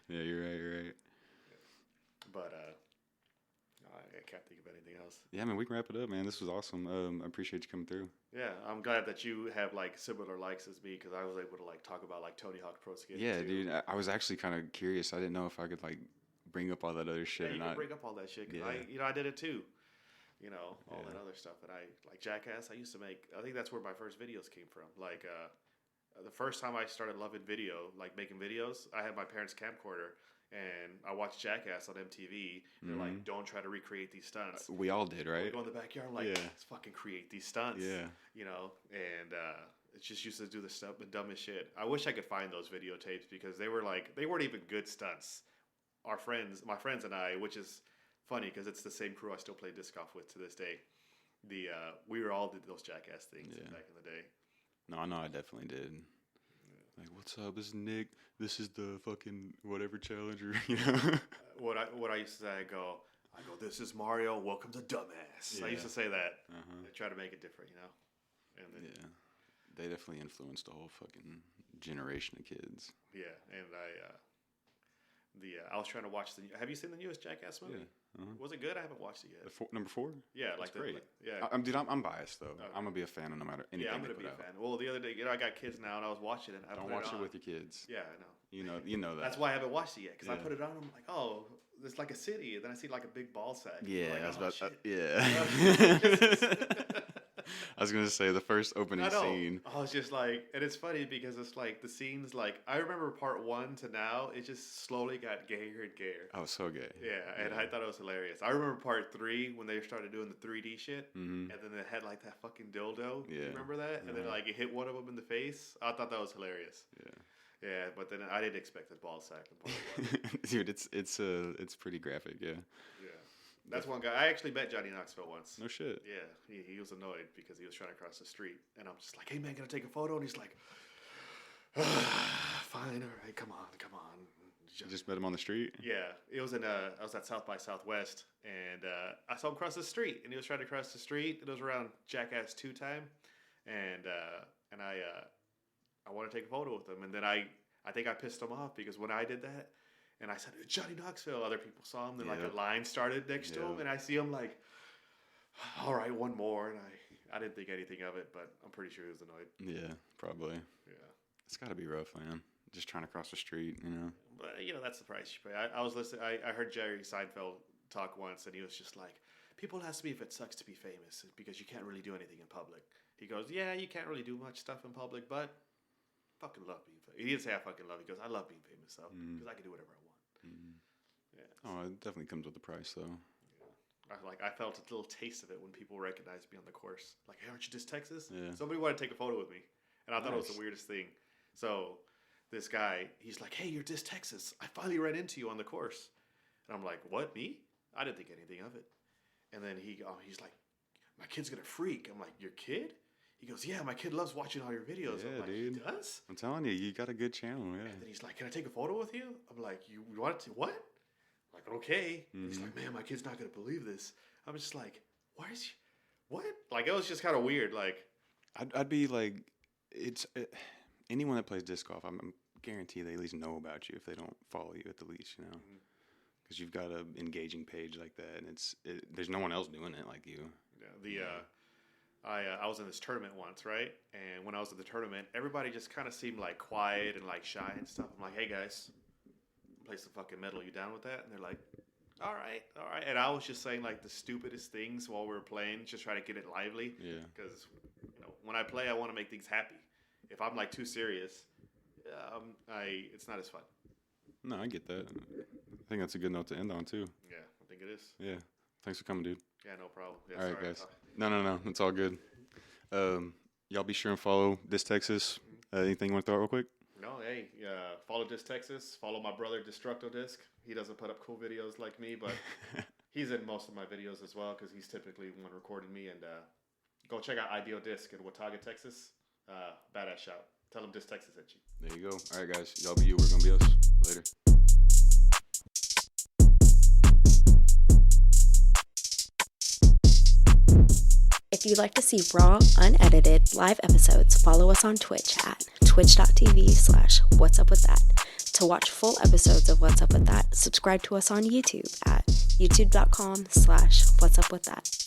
Yeah, you're right. But I can't think of anything else. Yeah, man, we can wrap it up, man. This was awesome. I appreciate you coming through. Yeah, I'm glad that you have like similar likes as me because I was able to like talk about like Tony Hawk Pro Skater. Yeah, too. Dude, I was actually kind of curious. I didn't know if I could like bring up all that other shit. Yeah, you can bring up all that shit. Cause I did it too. all that other stuff. And I like Jackass. I used to make. I think that's where my first videos came from. Like the first time I started loving video, like making videos, I had my parents' camcorder. And I watched Jackass on MTV. They're like, don't try to recreate these stunts. We all did, right? We go in the backyard, like, let's fucking create these stunts. Yeah. And it just used to do the dumbest shit. I wish I could find those videotapes because they weren't even good stunts. My friends and I, which is funny because it's the same crew I still play disc golf with to this day. We all did those Jackass things back in the day. No, I definitely did. Like, what's up? This is Nick. This is the fucking whatever challenger. What I used to say, I go, this is Mario. Welcome to Dumbass. Yeah. I used to say that. I try to make it different, And then, they definitely influenced the whole fucking generation of kids. Yeah, and I was trying to watch have you seen the newest Jackass movie? Yeah. Was it good? I haven't watched it yet. Number 4? Yeah, like great. Yeah, I'm biased though. Okay. I'm gonna be a fan no matter anything. Yeah, I'm gonna be a fan. Well, the other day, I got kids now, and I was watching it. Don't watch it with your kids. Yeah, I know. You know that. That's why I haven't watched it yet because I put it on. I'm like, oh, it's like a city, and then I see like a big ball sack. Yeah, like, I was I was gonna say the first opening scene. I was just like, and it's funny because it's like the scenes. Like I remember part 1 to now, it just slowly got gayer and gayer. Oh, so gay. Yeah, and I thought it was hilarious. I remember part 3 when they started doing the 3D shit, and then they had like that fucking dildo. Yeah, you remember that? And then like it hit one of them in the face. I thought that was hilarious. Yeah, but then I didn't expect the ball sack in part 1. Dude, it's pretty graphic. Yeah. That's one guy. I actually met Johnny Knoxville once. No shit. Yeah, he was annoyed because he was trying to cross the street, and I'm just like, "Hey man, can I take a photo?" And he's like, "Fine, all right, come on." Just met him on the street. Yeah, it was I was at South by Southwest, and I saw him cross the street, and he was trying to cross the street. It was around Jackass 2 time, and I want to take a photo with him, and then I think I pissed him off because when I did that. And I said, Johnny Knoxville. Other people saw him. Then like a line started next to him. And I see him like, all right, one more. And I didn't think anything of it, but I'm pretty sure he was annoyed. Yeah, probably. Yeah. It's got to be rough, man. Just trying to cross the street, But, that's the price you pay. I was listening. I heard Jerry Seinfeld talk once, and he was just like, people ask me if it sucks to be famous because you can't really do anything in public. He goes, yeah, you can't really do much stuff in public, but fucking love being famous. He didn't say I fucking love it. He goes, I love being famous, though, because I can do whatever I want. Oh, it definitely comes with the price, though. Yeah. I felt a little taste of it when people recognized me on the course. Like, hey, aren't you DiscTexas? Yeah. Somebody wanted to take a photo with me, and I thought it was the weirdest thing. So this guy, he's like, hey, you're DiscTexas. I finally ran into you on the course. And I'm like, what, me? I didn't think anything of it. And then he's like, my kid's going to freak. I'm like, your kid? He goes, yeah, my kid loves watching all your videos. Yeah, I'm like, dude. He does? I'm telling you, you got a good channel, yeah. And then he's like, can I take a photo with you? I'm like, you want to? What? I'm like, okay. He's like, man, my kid's not going to believe this. I'm just like, what? Like, it was just kind of weird. Like, I'd be like, anyone that plays disc golf, I'm guarantee they at least know about you if they don't follow you at the least, because you've got an engaging page like that, and there's no one else doing it like you. Yeah, I was in this tournament once, right? And when I was at the tournament, everybody just kind of seemed like quiet and like shy and stuff. I'm like, hey guys, play some fucking metal. You down with that? And they're like, all right. And I was just saying like the stupidest things while we were playing, just try to get it lively. Yeah. Because when I play, I want to make things happy. If I'm like too serious, it's not as fun. No, I get that. I think that's a good note to end on too. Yeah, I think it is. Yeah. Thanks for coming, dude. Yeah, no problem. Yeah, all right, guys. No. It's all good. Y'all be sure and follow DiscTexas. Anything you want to throw out real quick? No, hey, follow DiscTexas. Follow my brother, Destructo Disc. He doesn't put up cool videos like me, but he's in most of my videos as well because he's typically the one recording me. And go check out Ideal Disc in Watauga, Texas. Badass shout. Tell him DiscTexas at you. There you go. All right, guys. Y'all be you. We're going to be us. Later. If you'd like to see raw, unedited, live episodes, follow us on Twitch at twitch.tv/whatsupwiththat. To watch full episodes of What's Up With That, subscribe to us on YouTube at youtube.com/whatsupwiththat.